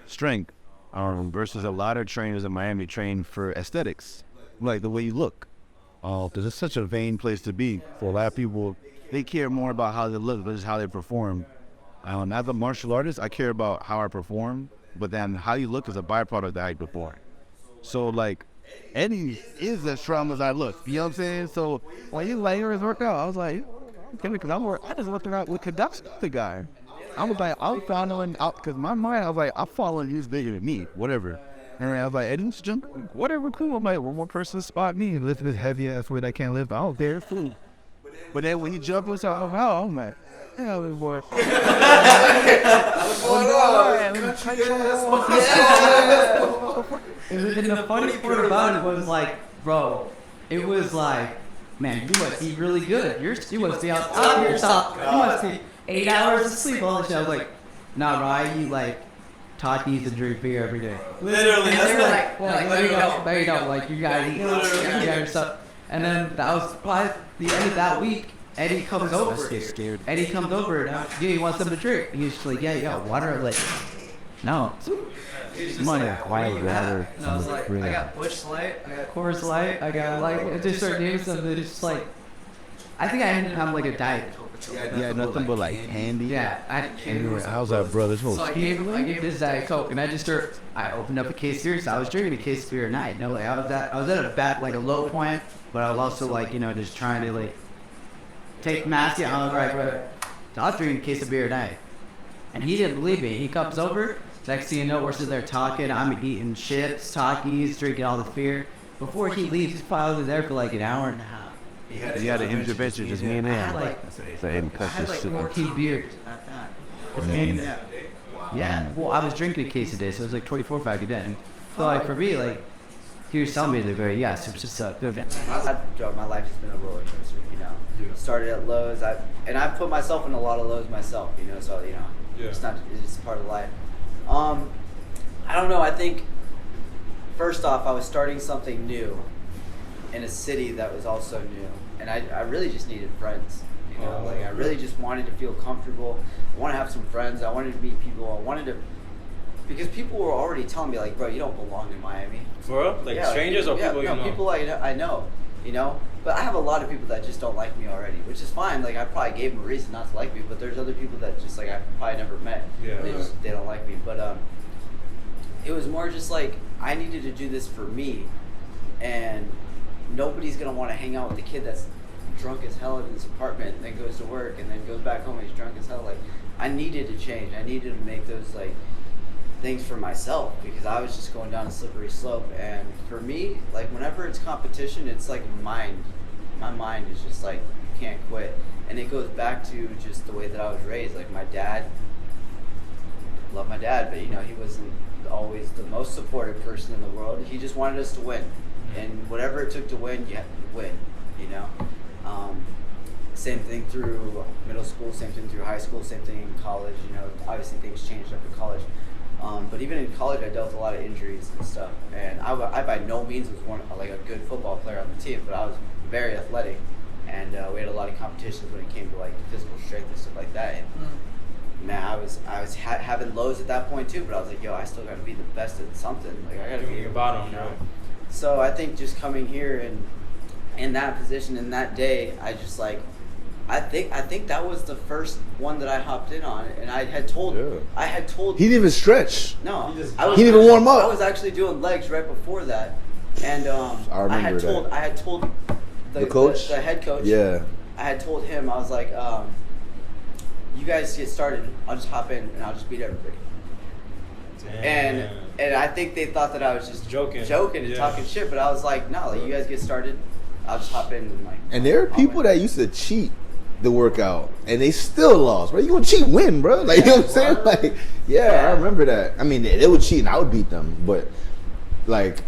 strength, versus a lot of trainers in Miami train for aesthetics, like the way you look. Because it's such a vain place to be. For a lot of people, they care more about how they look versus how they perform. As a martial artist, I care about how I perform, but then how you look is a byproduct that I perform. So, like, Eddie is as strong as I look. You know what I'm saying? So, when he like his workout, I was like, okay, because I just looked around with the guy. I was like, I was following out, because my mind, I was like, I'm following he's bigger than me, whatever. And I was like, Eddie's jumping, whatever, cool. I'm like, one more person spot me and lift this heavy ass weight I can't lift. I don't care, cool. But then when he jumped on top, I'm like, hell, this boy. And the funny part about it was like, bro, it was like, man, you must be really good. You must be out top of yourself. You must be 8 hours of sleep all the shit. I was like, nah, bro, I eat like Takis and drink beer every day. Literally, And that's they were like, like, well, there you go, like you gotta eat, you gotta stuff. And then that was probably the end of that week. Eddie comes over. Scared. Eddie comes over and yeah, you want something to drink? He's just like, yeah, water. Like, no. Money. Why water? And I was like, I got Busch Light, I got Coors Light, I got like, just started naming something. It's just like, I think I ended up having like a diet. Yeah, nothing but like candy. Yeah, I had candy. How's that, brother? So I gave this Diet Coke, and I opened up a case of beer, so I was drinking a case of beer a night. No, like I was at a bad, like a low point, but I was also like, just trying to like take mass. Yeah, I was right. So I was drinking a case of beer a night, and he didn't believe me. He comes over. Next thing you know, we're sitting there talking. I'm eating chips, Takis, drinking all the beer. Before he leaves, he's probably there for like an hour and a half. You had an intervention, just me and I had him. like 14 beers at that. Yeah, well, I was drinking a case a day, so it was like 24 pack a day. So like for me, like he was telling me the very yes, it was just good. My life has been a roller coaster, Started at lows, and I put myself in a lot of lows myself, So it's just part of life. I don't know. I think first off, I was starting something new in a city that was also new, and I really just needed friends. Like I really just wanted to feel comfortable. I want to have some friends. I wanted to meet people. Because people were already telling me like, bro, you don't belong in Miami. For real? Like strangers or people you know? People I know, But I have a lot of people that just don't like me already, which is fine. Like I probably gave them a reason not to like me, but there's other people that just like I probably never met. Yeah. They don't like me. But it was more just like I needed to do this for me, and nobody's gonna want to hang out with the kid that's drunk as hell in his apartment and then goes to work and then goes back home and he's drunk as hell. Like I needed to change. I needed to make those like things for myself because I was just going down a slippery slope. And for me, like whenever it's competition, it's like my mind is just like you can't quit. And it goes back to just the way that I was raised. Like my dad, love my dad, but he wasn't always the most supportive person in the world. He just wanted us to win, and whatever it took to win, you had to win. Same thing through middle school, same thing through high school, same thing in college. Obviously things changed up in college. But even in college, I dealt with a lot of injuries and stuff. And I by no means was like a good football player on the team, but I was very athletic, and we had a lot of competitions when it came to like physical strength and stuff like that. And man, I was having lows at that point too, but I was like, yo, I still got to be the best at something. Like I got to be your bottom, So I think just coming here and in that position in that day, I just like. I think that was the first one that I hopped in on, and I had told. He didn't even stretch. No, he didn't even warm up. I was actually doing legs right before that, and I had told the coach, the head coach. Yeah. I had told him, I was like, you guys get started. I'll just hop in and I'll just beat everybody. Damn. And I think they thought that I was just joking and talking shit, but I was like, no, like, you guys get started. I'll just hop in and like. And there are people that used to cheat the workout and they still lost, bro. You gonna cheat, win, bro. Like, you know what I'm saying? Like, yeah, I remember that. I mean, they would cheat and I would beat them, but like,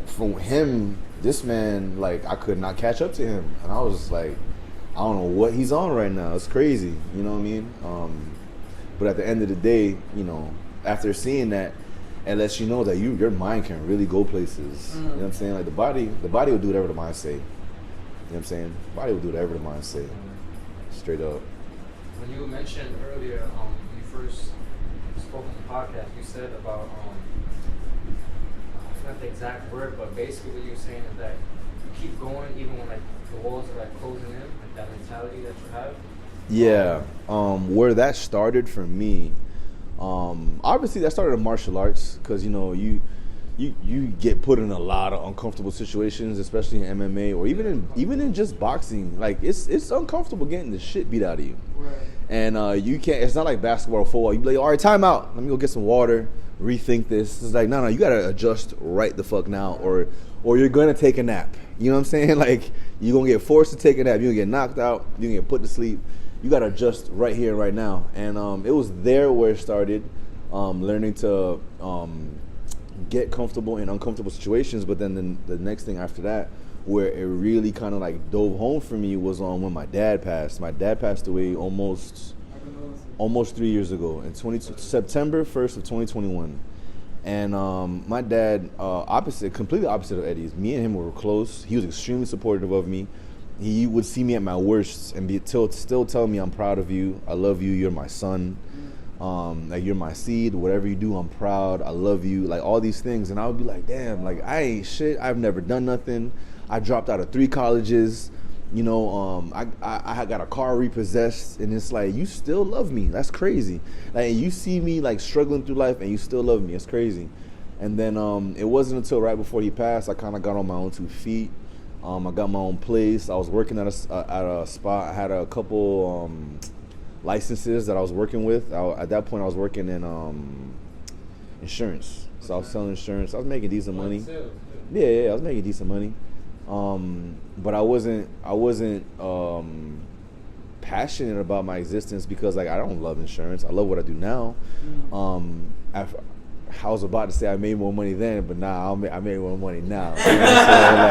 from him, this man, like, I could not catch up to him, and I was just like, I don't know what he's on right now. It's crazy, you know what I mean? But at the end of the day, after seeing that, it lets you know that your mind can really go places. You know what I'm saying? Like the body will do whatever the mind say. You know what I'm saying? The body will do whatever the mind say. Straight up. When you mentioned earlier, when you first spoke on the podcast, you said about I forgot the exact word, but basically what you were saying is that keep going even when like the walls are like closing in, like that mentality that you have? Yeah. Where that started for me, obviously that started in martial arts because, you know, you get put in a lot of uncomfortable situations, especially in MMA or even in just boxing. Like it's uncomfortable getting the shit beat out of you. Right. And you can't. It's not like basketball or football. You be like, all right, time out. Let me go get some water. Rethink this. It's like, no, you gotta adjust right the fuck now, or you're gonna take a nap. You know what I'm saying? Like you're gonna get forced to take a nap. You're gonna get knocked out. You're gonna get put to sleep. You gotta adjust right here, and right now. And it was there where it started, learning to get comfortable in uncomfortable situations. But then the next thing after that, where it really kind of like dove home for me, was when my dad passed. My dad passed away almost 3 years ago, in September 1st of 2021. And my dad, completely opposite of Eddie's. Me and him were close. He was extremely supportive of me. He would see me at my worst and still tell me, I'm proud of you. I love you. You're my son. Like you're my seed. Whatever you do, I'm proud. I love you. Like all these things. And I would be like, damn, like I ain't shit. I've never done nothing. I dropped out of 3 colleges. You know, I got a car repossessed, and it's like, you still love me. That's crazy. Like you see me like struggling through life, and you still love me. It's crazy. And then it wasn't until right before he passed, I kind of got on my own 2 feet. I got my own place. I was working at a spot. I had a couple licenses that I was working with. At that point, I was working in insurance. So I was selling insurance. I was making decent money. Yeah, I was making decent money. But I wasn't passionate about my existence because like I don't love insurance. I love what I do now. I was about to say I made more money then, but now I made more money now. You know what I'm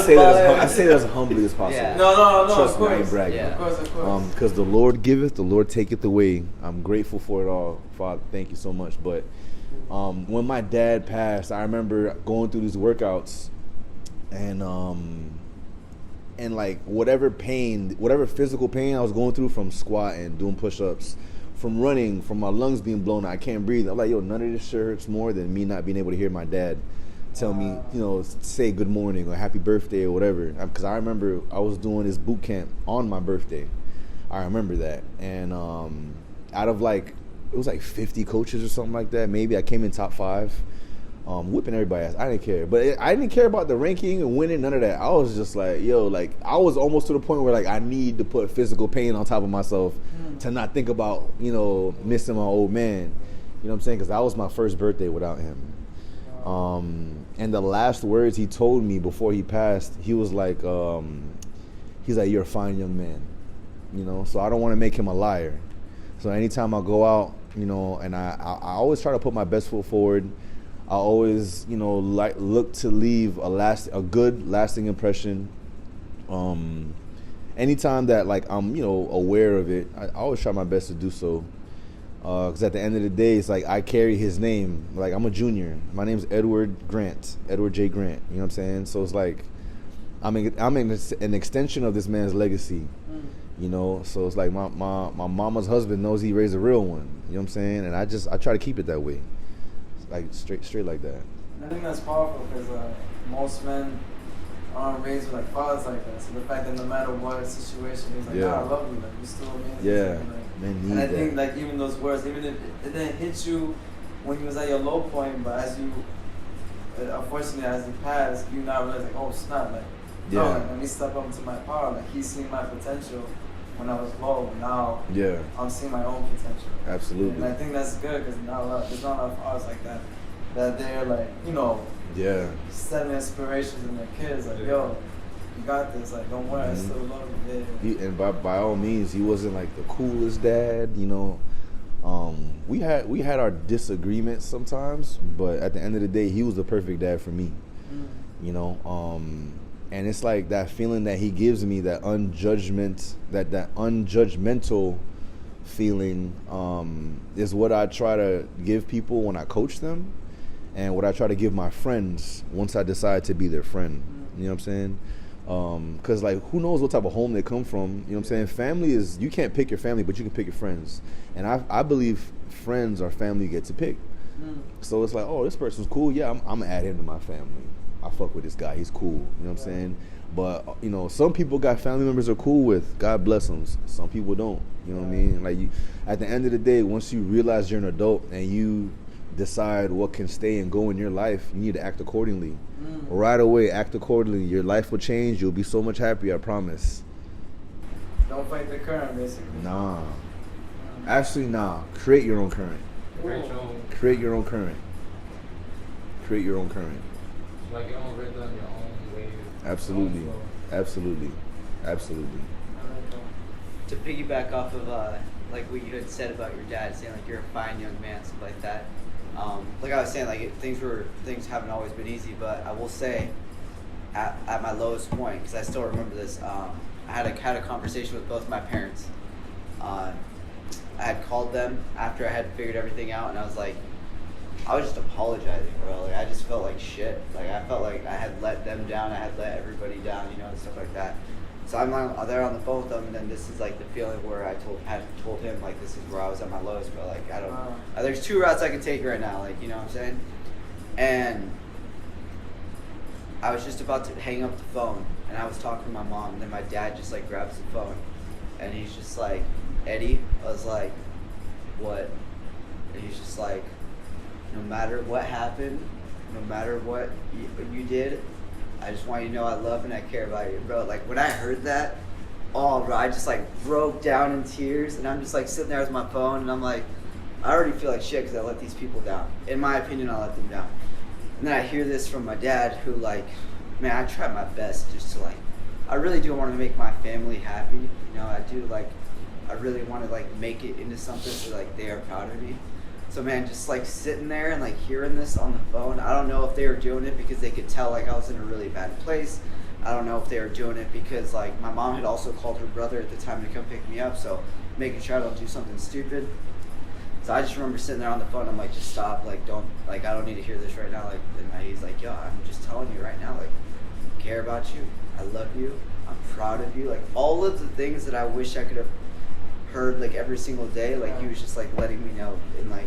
saying? Like, and I say that as humbly as possible. Yeah. No, Trust of me, course. I ain't bragging. Yeah. Of course. Because the Lord giveth, the Lord taketh away. I'm grateful for it all, Father. Thank you so much. But when my dad passed, I remember going through these workouts, and like whatever physical pain I was going through from squatting, doing push-ups, from running, from my lungs being blown out, I can't breathe. I'm like, yo, none of this shit hurts more than me not being able to hear my dad tell me, you know, say good morning or happy birthday or whatever. Because I remember I was doing this boot camp on my birthday. I remember that. And out of like, it was like 50 coaches or something like that. Maybe I came in top 5. Whipping everybody's ass. I didn't care. But I didn't care about the ranking and winning, none of that. I was just like, yo, like, I was almost to the point where, like, I need to put physical pain on top of myself to not think about, you know, missing my old man. You know what I'm saying? Because that was my first birthday without him. And the last words he told me before he passed, he was like, he's like, you're a fine young man. You know? So I don't want to make him a liar. So anytime I go out, you know, and I always try to put my best foot forward. I always, you know, look to leave a good lasting impression. Anytime that like I'm, you know, aware of it, I always try my best to do so. Because at the end of the day, it's like I carry his name. Like I'm a junior. My name's Edward J. Grant. You know what I'm saying? So it's like I'm an extension of this man's legacy. You know, so it's like my mama's husband knows he raised a real one. You know what I'm saying? And I try to keep it that way. Like straight like that. I think that's powerful because most men aren't raised with like fathers like that. So the fact that no matter what situation, he's like, I love you, like you still amazing. Yeah, like, men need and I that. think like even those words, even if it didn't hit you when you was at your low point, but as you, unfortunately, as he passed, you now realize like, oh snap, like, no, like, let me step up to my power. Like he's seen my potential when I was low. Now I'm seeing my own potential. Absolutely. And I think that's good because there's not a lot of fathers like that. That they're like, you know, setting inspirations in their kids. Like, yo, you got this. Like, don't worry, I still love you. And by all means, he wasn't like the coolest dad. You know, we had our disagreements sometimes, but at the end of the day, he was the perfect dad for me. You know, and it's like that feeling that he gives me, that unjudgmental feeling, is what I try to give people when I coach them, and what I try to give my friends once I decide to be their friend. You know what I'm saying? Because like, who knows what type of home they come from? You know what I'm saying? Family is, you can't pick your family, but you can pick your friends. And I believe friends or family get to pick. So it's like, oh, this person's cool. Yeah, I'm gonna add him to my family. I fuck with this guy. He's cool. You know what I'm saying? But you know, some people got family members they're cool with. God bless them. Some people don't. You know what I mean? Like at the end of the day, once you realize you're an adult and you decide what can stay and go in your life, you need to act accordingly. Right away, act accordingly. Your life will change. You'll be so much happier. I promise. Don't fight the current, basically. Nah. Actually, nah. Create your own current. Create your own current. Create your own current. Like your own rhythm, your own way. Absolutely. Absolutely. Absolutely. To piggyback off of like what you had said about your dad, saying like you're a fine young man, stuff like that. Like I was saying, like things haven't always been easy, but I will say, at my lowest point, because I still remember this, I had a conversation with both my parents. I had called them after I had figured everything out, and I was like, I was just apologizing, bro. Like I just felt like shit. Like I felt like I had let them down. I had let everybody down, you know, and stuff like that. So I'm there on the phone with them, and then this is like the feeling where I told him like this is where I was at my lowest, but like I don't. There's two routes I can take right now, like you know what I'm saying, and I was just about to hang up the phone, and I was talking to my mom, and then my dad just like grabs the phone, and he's just like, Eddie. I was like, what? And he's just like, no matter what happened, no matter what you did, I just want you to know I love and I care about you, bro. Like when I heard that, oh, bro, I just like broke down in tears, and I'm just like sitting there with my phone, and I'm like, I already feel like shit because I let these people down. In my opinion, I let them down. And then I hear this from my dad, who like, man, I tried my best just to like, I really do want to make my family happy. You know, I do like, I really want to like make it into something so like they are proud of me. So man, just like sitting there and like hearing this on the phone, I don't know if they were doing it because they could tell like I was in a really bad place. I don't know if they were doing it because like my mom had also called her brother at the time to come pick me up, so making sure I don't do something stupid. So I just remember sitting there on the phone, I'm like, just stop, like don't, like I don't need to hear this right now. Like, and he's like, yo, I'm just telling you right now, like, I care about you, I love you, I'm proud of you, like all of the things that I wish I could have heard like every single day, like he was just like letting me know, and like,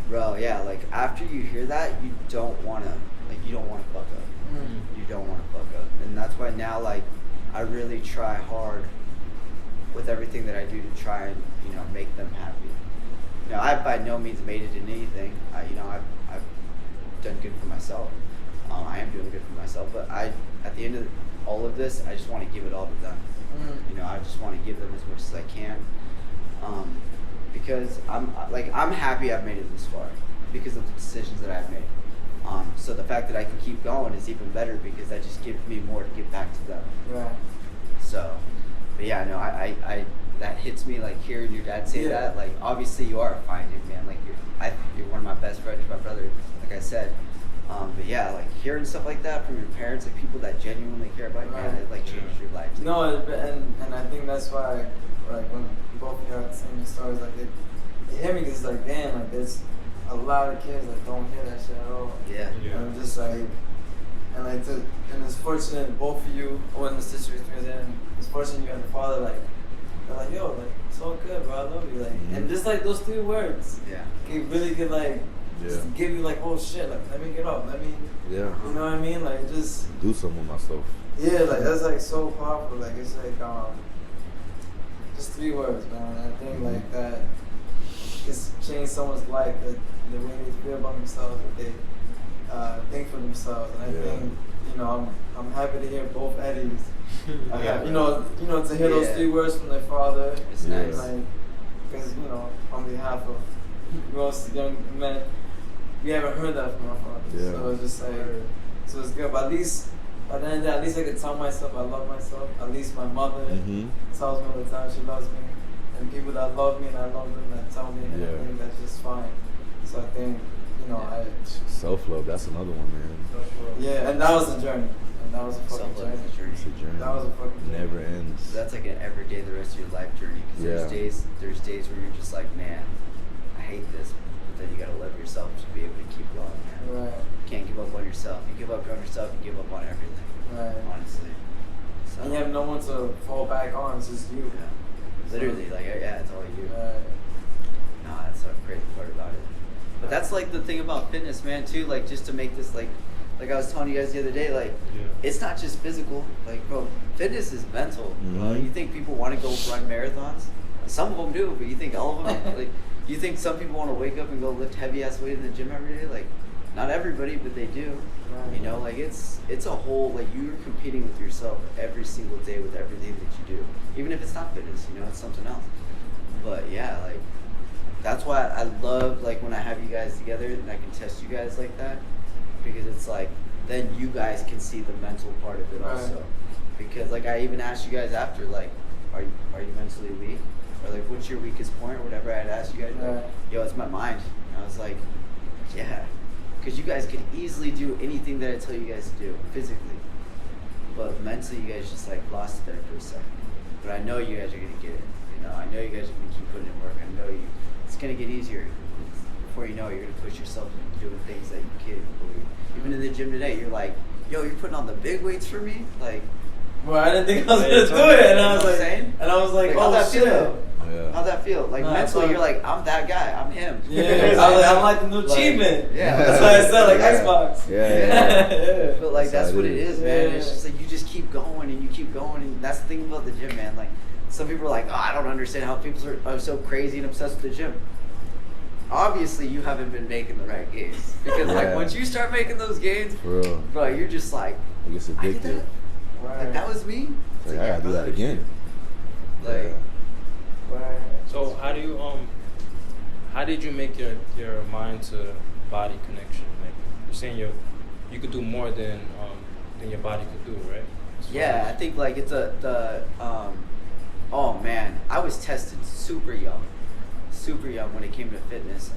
bro, yeah, like after you hear that, you don't wanna fuck up. You don't wanna fuck up, and that's why now like I really try hard with everything that I do to try and make them happy. You know, I've by no means made it in anything. I've done good for myself. I am doing good for myself, but at the end of all of this, I just want to give it all to them. You know, I just want to give them as much as I can, because I'm happy I've made it this far because of the decisions that I've made. So the fact that I can keep going is even better because that just gives me more to give back to them. Right. So, but yeah, no, I that hits me like hearing your dad say that. Like, obviously you are a fine young man. Like you're one of my best friends, my brother. Like I said. But yeah, like hearing stuff like that from your parents, like people that genuinely care about you, man, it like changes your life. No, and I think that's why, like when both of you are saying your stories, like it hit me because like damn, like there's a lot of kids that don't hear that shit at all. Yeah. And I'm just like, and like and it's fortunate both of you, when the situation was in, it's fortunate you and the father like, they're like, yo, like it's all good, bro, I love you, like, and just like those 3 words, it really could like. Just give you like, oh shit, like let me get up, let me, you know what I mean, like just do something with myself. Yeah, like that's like so powerful. Like it's like just 3 words, man. I think like that it's changed someone's life, that the way they feel about themselves, that they think for themselves, and I think I'm happy to hear both Eddies. You know to hear those 3 words from their father. It's nice, like because on behalf of most young men. We haven't heard that from our fathers, so it's just like, so it's good. But at least, by the end of the day, at least I can tell myself I love myself. At least my mother tells me all the time she loves me, and people that love me and I love them that tell me, and I think that's just fine. So I think, self-love, that's another one, man. Yeah, and that was a journey. And that was a fucking journey. It's a journey. That was a fucking journey. Never ends. So that's like an everyday, the rest of your life journey. Because there's days where you're just like, man, I hate this. Then you gotta love yourself to be able to keep going, man. Right. You can't give up on yourself. You give up on yourself, you give up on everything. Right. Honestly. So, and you have no one to fall back on. It's just you. Yeah. Literally, like it's all you. Right. No, that's the crazy part about it. But that's like the thing about fitness, man. Too, like just to make this like Like I was telling you guys the other day, like it's not just physical. Like, bro, fitness is mental. You think people want to go run marathons? Some of them do, but you think all of them? Like, you think some people want to wake up and go lift heavy ass weight in the gym every day? Like, not everybody, but they do. You know, like it's a whole, like you're competing with yourself every single day with everything that you do. Even if it's not fitness, you know, it's something else. But yeah, like that's why I love like when I have you guys together and I can test you guys like that, because it's like then you guys can see the mental part of it also. Because like I even asked you guys after, like, are you mentally weak? Or like what's your weakest point or whatever. I'd asked you guys, like, yo, it's my mind. And I was like, yeah. Because you guys can easily do anything that I tell you guys to do physically, but mentally you guys just like lost it there for a second. But I know you guys are gonna get it. You know, I know you guys are gonna keep putting in work. I know it's gonna get easier. Before you know it, you're gonna push yourself into doing things that you can't believe. Even in the gym today, you're like, yo, you're putting on the big weights for me, like. Well, I didn't think I was gonna do it, and I was like, how'd that shit. feel? Yeah. How'd that feel? Like mentally, you're like, I'm that guy. I'm him. Yeah, I'm like the new achievement. Yeah, that's why I said like Xbox. Yeah. But like that's what it is. is, man. It's just like you just keep going and you keep going, and that's the thing about the gym, man. Like some people are like, oh, I don't understand how people are so crazy and obsessed with the gym. Obviously, you haven't been making the right gains, because like once you start making those gains, bro, you're just like, It gets I did addictive. that. Like that was me. It's Like, I gotta do that again. Like. So how did you make your mind to body connection? Like you're saying you could do more than your body could do, right? Yeah, I think like it's oh man, I was tested super young when it came to fitness.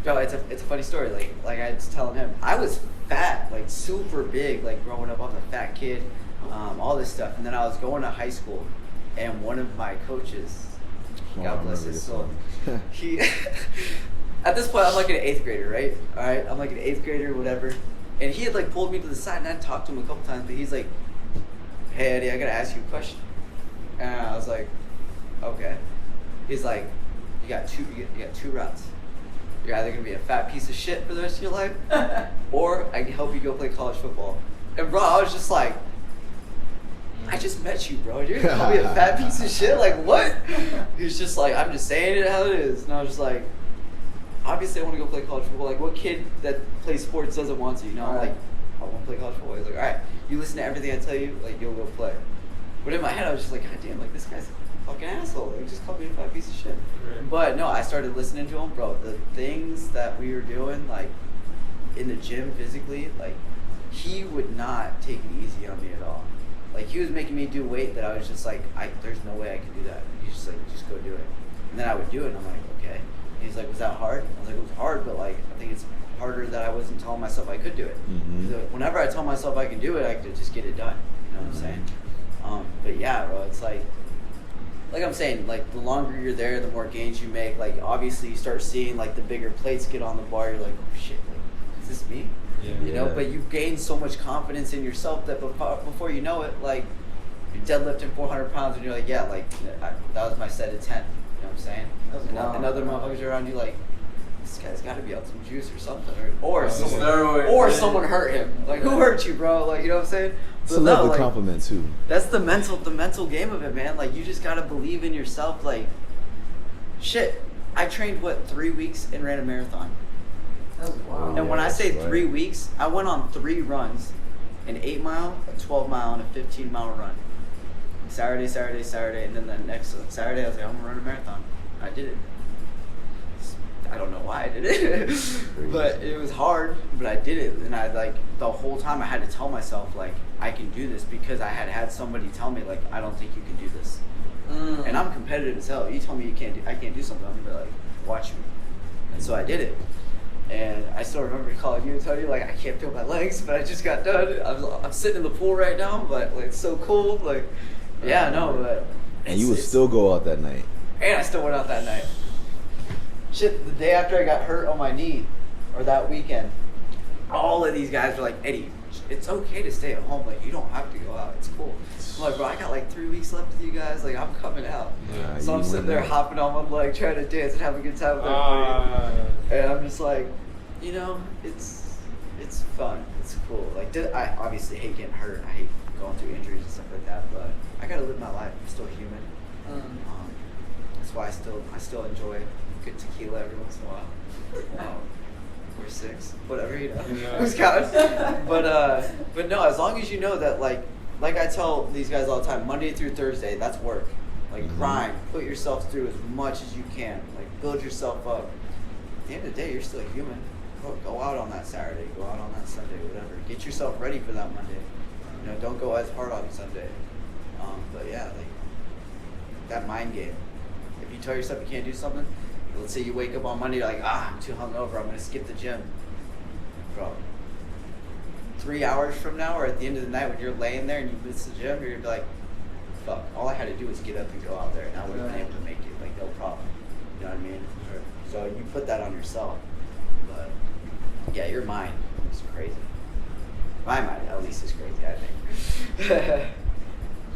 Bro, it's a funny story. Like I was telling him, I was fat, like super big, like growing up. I was a fat kid, all this stuff, and then I was going to high school, and one of my coaches, God bless his soul, he at this point I'm like an 8th grader, right? All right, I'm like an 8th grader, whatever. And he had like pulled me to the side, and I talked to him a couple times, but he's like, "Hey Eddie, I gotta ask you a question." And I was like, "Okay." He's like, "You got two routes. You're either gonna be a fat piece of shit for the rest of your life, or I can help you go play college football." And bro, I was just like, I just met you, bro. You're gonna call me a fat piece of shit? Like what? He was just like, I'm just saying it how it is. And I was just like, obviously I want to go play college football. Like what kid that plays sports doesn't want to? You know, I'm like, I want to play college football. He's like, all right, you listen to everything I tell you, like you'll go play. But in my head, I was just like, God damn, like this guy's a fucking asshole. Like just called me a fat piece of shit. Right. But no, I started listening to him, bro. The things that we were doing, like in the gym physically, like he would not take it easy on me at all. Like he was making me do weight that I was just like, there's no way I can do that. He's just like, just go do it. And then I would do it, and I'm like, okay. And he's like, was that hard? I was like, it was hard, but like I think it's harder that I wasn't telling myself I could do it. So whenever I tell myself I can do it, I could just get it done. You know what I'm saying? But yeah, bro, it's like I'm saying, like the longer you're there, the more gains you make. Like obviously you start seeing like the bigger plates get on the bar. You're like, oh shit, like is this me? Yeah. You know, but you gain so much confidence in yourself that before you know it, like you're deadlifting 400 pounds and you're like, yeah, like that was my set of 10. You know what I'm saying? And other motherfuckers around you like, this guy's got to be on some juice or something, or someone hurt him. Like who hurt you, bro? Like you know what I'm saying? It's a level of compliment too. That's the mental game of it, man. Like you just gotta believe in yourself. Like shit, I trained 3 weeks and ran a marathon. Wow. And when I say 3 weeks, I went on 3 runs, an 8 mile, a 12 mile, and a 15 mile run. Saturday, and then the next Saturday I was like, I'm gonna run a marathon. I did it. I don't know why I did it, but it was hard, but I did it. And I like the whole time I had to tell myself like I can do this, because I had somebody tell me like I don't think you can do this. And I'm competitive as hell. You tell me I can't do something, I'm gonna be like, watch me. And so I did it. And I still remember calling you and telling you like I can't feel my legs, but I just got done. I'm sitting in the pool right now, but like it's so cool. Like yeah, no, but and you would still go out that night. And I still went out that night. Shit, the day after I got hurt on my knee, or that weekend, all of these guys were like, Eddie, it's okay to stay at home. Like, you don't have to go out. It's cool. I'm like, bro, I got like 3 weeks left with you guys. Like, I'm coming out. Yeah, so I'm sitting there hopping on one leg, trying to dance and have a good time with everybody. And I'm just like, you know, it's it's fun. It's cool. Like I obviously hate getting hurt. I hate going through injuries and stuff like that. But I gotta live my life. I'm still human. That's why I still enjoy good tequila every once in a while. Or 6, whatever, you know. Who's counting? But no, as long as you know that like I tell these guys all the time, Monday through Thursday, that's work. Like grind, put yourself through as much as you can. Like build yourself up. At the end of the day, you're still human. Go out on that Saturday, go out on that Sunday, whatever. Get yourself ready for that Monday. You know, don't go as hard on Sunday. But yeah, like that mind game. If you tell yourself you can't do something, let's say you wake up on Monday, you're like, I'm too hungover, I'm gonna skip the gym. Bro, 3 hours from now, or at the end of the night when you're laying there and you miss the gym, you're gonna be like, fuck, all I had to do was get up and go out there, and I would have been able to make it, like no problem. You know what I mean? So you put that on yourself. But yeah, your mind is crazy. My mind, at least, is crazy, I think.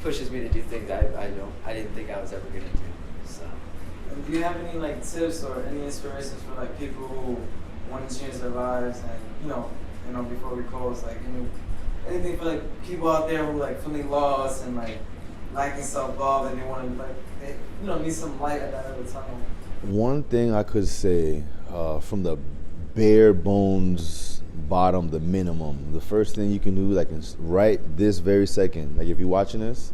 Pushes me to do things I didn't think I was ever gonna do. So. Do you have any like tips or any inspirations for like people who want to change their lives, and you know before we close, like anything for like people out there who like feeling lost and like lacking self-love, and they want to like need some light at that other tunnel? One thing I could say from the bare bones bottom, the minimum, the first thing you can do, like right this very second, like if you're watching this,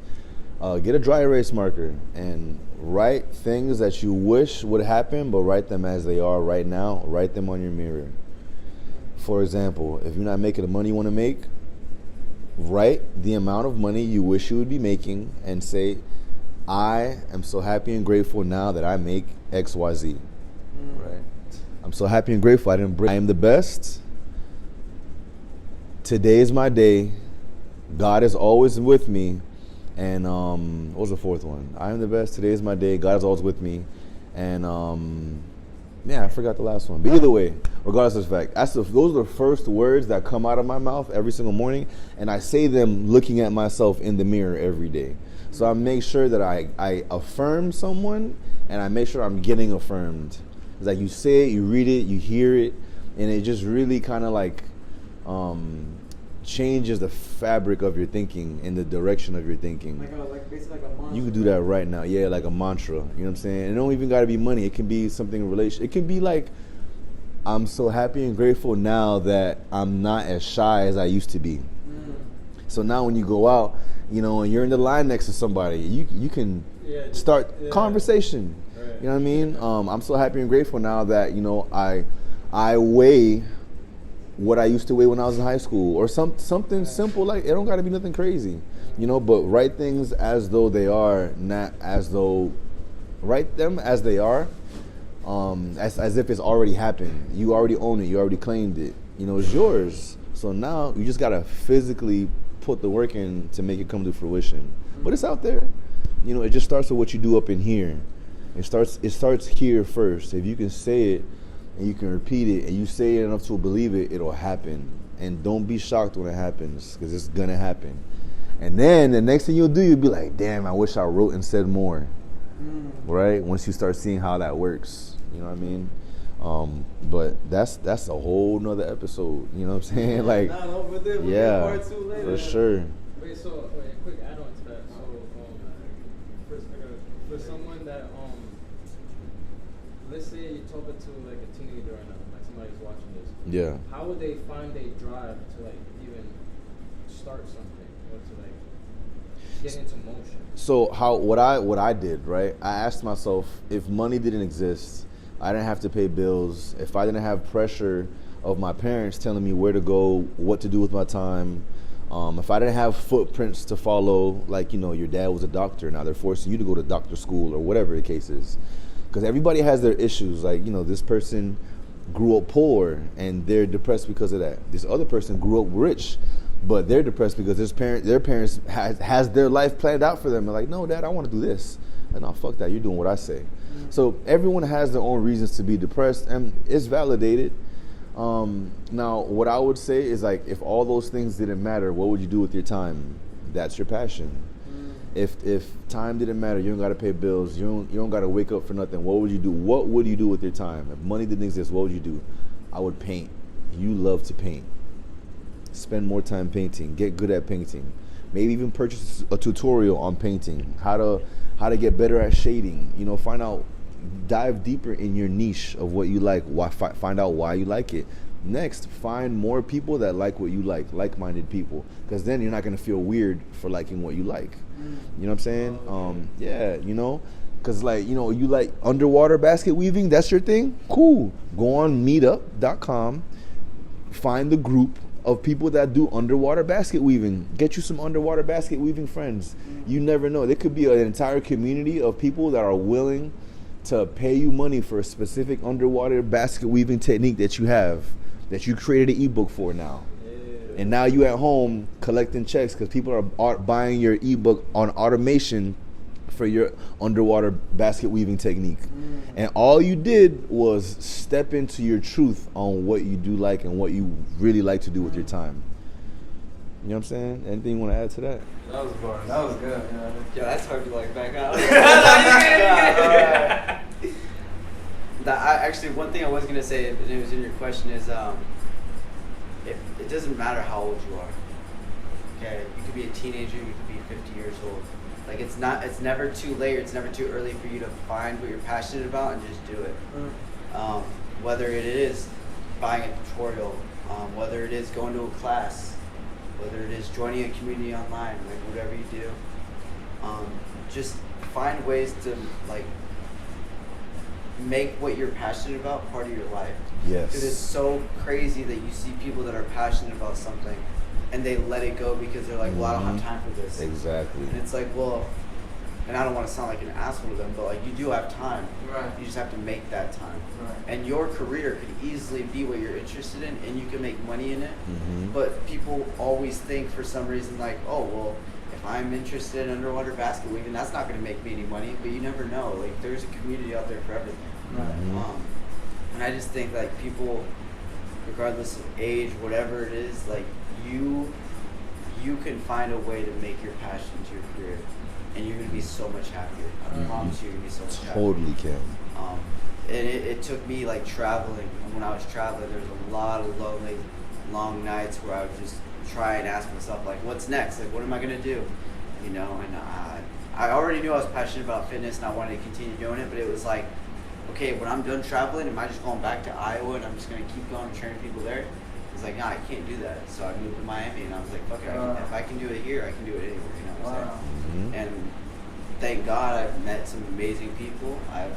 get a dry erase marker and write things that you wish would happen, but write them as they are right now. Write them on your mirror. For example, if you're not making the money you want to make, write the amount of money you wish you would be making and say, I am so happy and grateful now that I make XYZ. Right? I'm so happy and grateful I didn't break. I am the best. Today is my day. God is always with me. And what was the fourth one? I am the best. Today is my day. God is always with me. And I forgot the last one. But either way, regardless of the fact, those are the first words that come out of my mouth every single morning. And I say them looking at myself in the mirror every day. So I make sure that I affirm someone, and I make sure I'm getting affirmed. It's like you say it, you read it, you hear it, and it just really kind of like changes the fabric of your thinking and the direction of your thinking. Basically like a mantra. You can do that right now. Yeah, like a mantra. You know what I'm saying? It don't even got to be money. It can be something in relation. It can be like, I'm so happy and grateful now that I'm not as shy as I used to be. So now when you go out, and you're in the line next to somebody, you can start conversation. Right. You know what I mean? I'm so happy and grateful now that, I weigh what I used to weigh when I was in high school, or something simple, like it don't got to be nothing crazy, but write things as though they are, not as though, write them as they are, as if it's already happened. You already own it. You already claimed it. It's yours. So now you just got to physically put the work in to make it come to fruition. But it's out there. It just starts with what you do up in here. It starts here first. If you can say it, and you can repeat it, and you say it enough to believe it, it'll happen. And don't be shocked when it happens, because it's going to happen. And then the next thing you'll do, you'll be like, damn, I wish I wrote and said more. Right? Once you start seeing how that works. You know what I mean? But that's a whole nother episode. You know what I'm saying? Like, yeah, part 2 later. For sure. Wait, quick add-on to that. So, for someone that, let's say you're talking to like a teenager right now, like somebody's watching this. Yeah. How would they find a drive to like even start something or to like get into motion? So what I did, right? I asked myself, if money didn't exist, I didn't have to pay bills, if I didn't have pressure of my parents telling me where to go, what to do with my time, if I didn't have footprints to follow, like, your dad was a doctor, now they're forcing you to go to doctor school or whatever the case is. Because everybody has their issues. Like, this person grew up poor and they're depressed because of that. This other person grew up rich, but they're depressed because their parents has their life planned out for them. They're like, no, Dad, I want to do this. And no, fuck that. You're doing what I say. So everyone has their own reasons to be depressed, and it's validated. Now, what I would say is, like, if all those things didn't matter, what would you do with your time? That's your passion. If time didn't matter, you don't got to pay bills, you don't got to wake up for nothing, what would you do? What would you do with your time? If money didn't exist, what would you do? I would paint. You love to paint. spend more time painting, get good at painting. Maybe even purchase a tutorial on painting, how to get better at shading. You know, dive deeper in your niche of what you like. Find out why you like it. Next, find more people that like what you like-minded people, because then you're not gonna feel weird for liking what you like. You know what I'm saying? Yeah, you know, because like, you know, you like underwater basket weaving, that's your thing. Cool. Go on meetup.com, find the group of people that do underwater basket weaving. Get you some underwater basket weaving friends. You never know. There could be an entire community of people that are willing to pay you money for a specific underwater basket weaving technique that you have, that you created an ebook for now. And now you at home collecting checks because people are buying your ebook on automation for your underwater basket weaving technique. And all you did was step into your truth on what you do like and what you really like to do with your time. You know what I'm saying? Anything you want to add to that? That was bars. That was good. Yeah, that's hard to like back out. Actually, one thing I was gonna say, and it was in your question, is it doesn't matter how old you are. Okay, you could be a teenager, you could be 50 years old. Like it's never too late, or it's never too early for you to find what you're passionate about and just do it. Whether it is buying a tutorial, whether it is going to a class, whether it is joining a community online, like whatever you do, just find ways to like make what you're passionate about part of your life. Yes. Because it's so crazy that you see people that are passionate about something and they let it go because they're like, well, I don't have time for this. Exactly. And it's like, well, and I don't want to sound like an asshole to them, but like you do have time. Right. You just have to make that time. Right. And your career could easily be what you're interested in and you can make money in it. Mm-hmm. But people always think for some reason like, oh, well, if I'm interested in underwater basket weaving, that's not going to make me any money. But you never know. Like there's a community out there for everything. Right. And I just think like people, regardless of age, whatever it is, like you can find a way to make your passion to your career, and you're gonna be so much happier. I promise you, you're gonna be so much happier. Totally can. And it took me like traveling. And when I was traveling, there was a lot of lonely, long nights where I would just try and ask myself like, what's next? Like, what am I gonna do? You know, and I already knew I was passionate about fitness and I wanted to continue doing it, but it was like, okay, when I'm done traveling, am I just going back to Iowa and I'm just going to keep going and training people there? It's like, nah, I can't do that. So I moved to Miami and I was like, fuck it, if I can do it here, I can do it anywhere, you know what I'm saying? Mm-hmm. And thank God I've met some amazing people. I've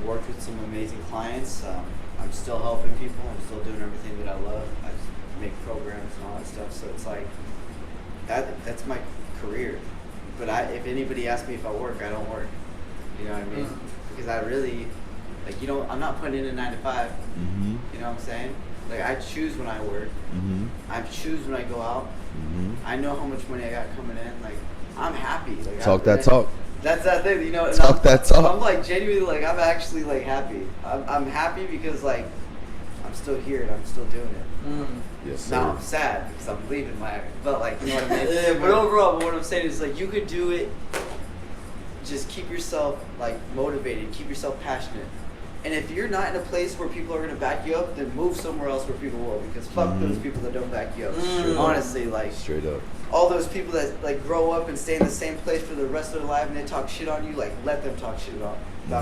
worked with some amazing clients. I'm still helping people. I'm still doing everything that I love. I make programs and all that stuff. So it's like, that's my career. But if anybody asks me if I work, I don't work. You know what I mean? Because I really, like, you know, I'm not putting in a 9 to 5. Mm-hmm. You know what I'm saying? Like, I choose when I work. Mm-hmm. I choose when I go out. Mm-hmm. I know how much money I got coming in. Like, I'm happy. Like, Talk that talk. That's that thing, you know. And Talk that talk. I'm like genuinely, like, I'm actually like happy. I'm happy because like I'm still here and I'm still doing it. Yes, sir. Now I'm sad because I'm leaving Miami, but like, you know what I mean. But overall, what I'm saying is like you could do it. Just keep yourself like motivated. Keep yourself passionate. And if you're not in a place where people are gonna back you up, then move somewhere else where people will. Because fuck those people that don't back you up. Honestly, like Straight up. all those people that like grow up and stay in the same place for the rest of their life and they talk shit on you, like let them talk shit about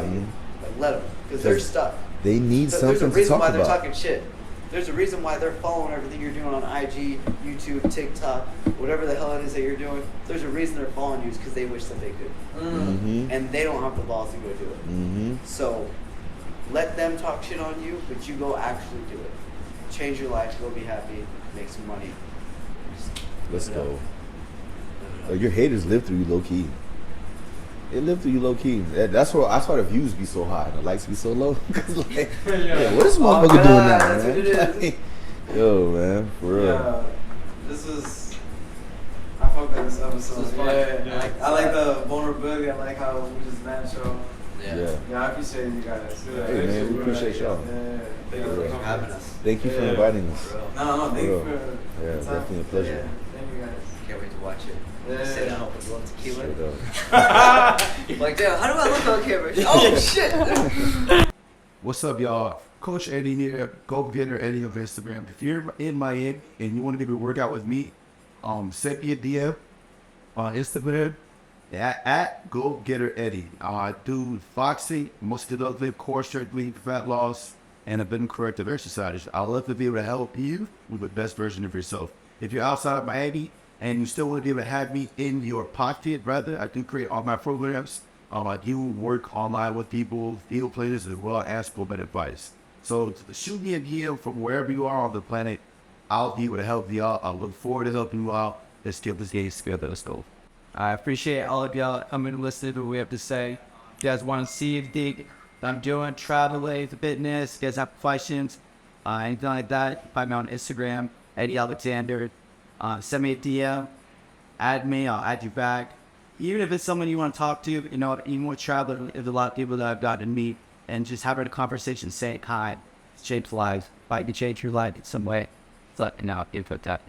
you. Like let them, because they're stuck. They need There's something a to reason talk why they're about. talking shit. There's a reason why they're following everything you're doing on IG, YouTube, TikTok, whatever the hell it is that you're doing. There's a reason they're following you is because they wish that they could. Mm-hmm. And they don't have the balls to go do it. Mm-hmm. So let them talk shit on you, but you go actually do it. Change your life, go be happy, make some money. Let's go. Like, your haters live through you low key. They live through you low key. That's why the views be so high and the likes be so low. Cause like, yeah, what is this motherfucker doing now, that's man? what it is. Like, yo, man, for real. Yeah, this was. I fuck with this episode. This was fun. Yeah. I like the vulnerability. I like how we just natural. Yeah. Yeah, I appreciate you guys. Yeah, Hey, man, we appreciate y'all. Yeah. Thank you for having us. Thank you for Yeah. inviting us. No, thank you for Yeah, the time. definitely a pleasure. Yeah, thank you guys. Can't wait to watch it. Yeah. Sit down with a little tequila. Straight up. Like, damn, how do I look on camera? Oh, shit. What's up, y'all? Coach Eddie here, Go Getter Eddie of Instagram. If you're in Miami and you want to do a workout with me, send me a DM on Instagram at Go Getter Eddie. I do boxing, muscular core strengthening, fat loss, and a been corrective exercises. I'd love to be able to help you with the best version of yourself. If you're outside of Miami and you still want to be able to have me in your pocket, rather, I do create all my programs. I do work online with people, field players, as well as ask for advice. So shoot me a DM from wherever you are on the planet. I'll be able to help you out. I look forward to helping you out. Let's get this game together. Let's go. I appreciate all of y'all coming to listen to what we have to say. If you guys want to see anything I'm doing, traveling, fitness, if you guys have questions, anything like that, find me on Instagram, Eddie Alexander. Send me a DM, add me, I'll add you back. Even if it's someone you want to talk to, even with traveling, there's a lot of people that I've gotten to meet and just having a conversation, saying hi, shapes lives. If I can change your life in some way, let me know if you put that.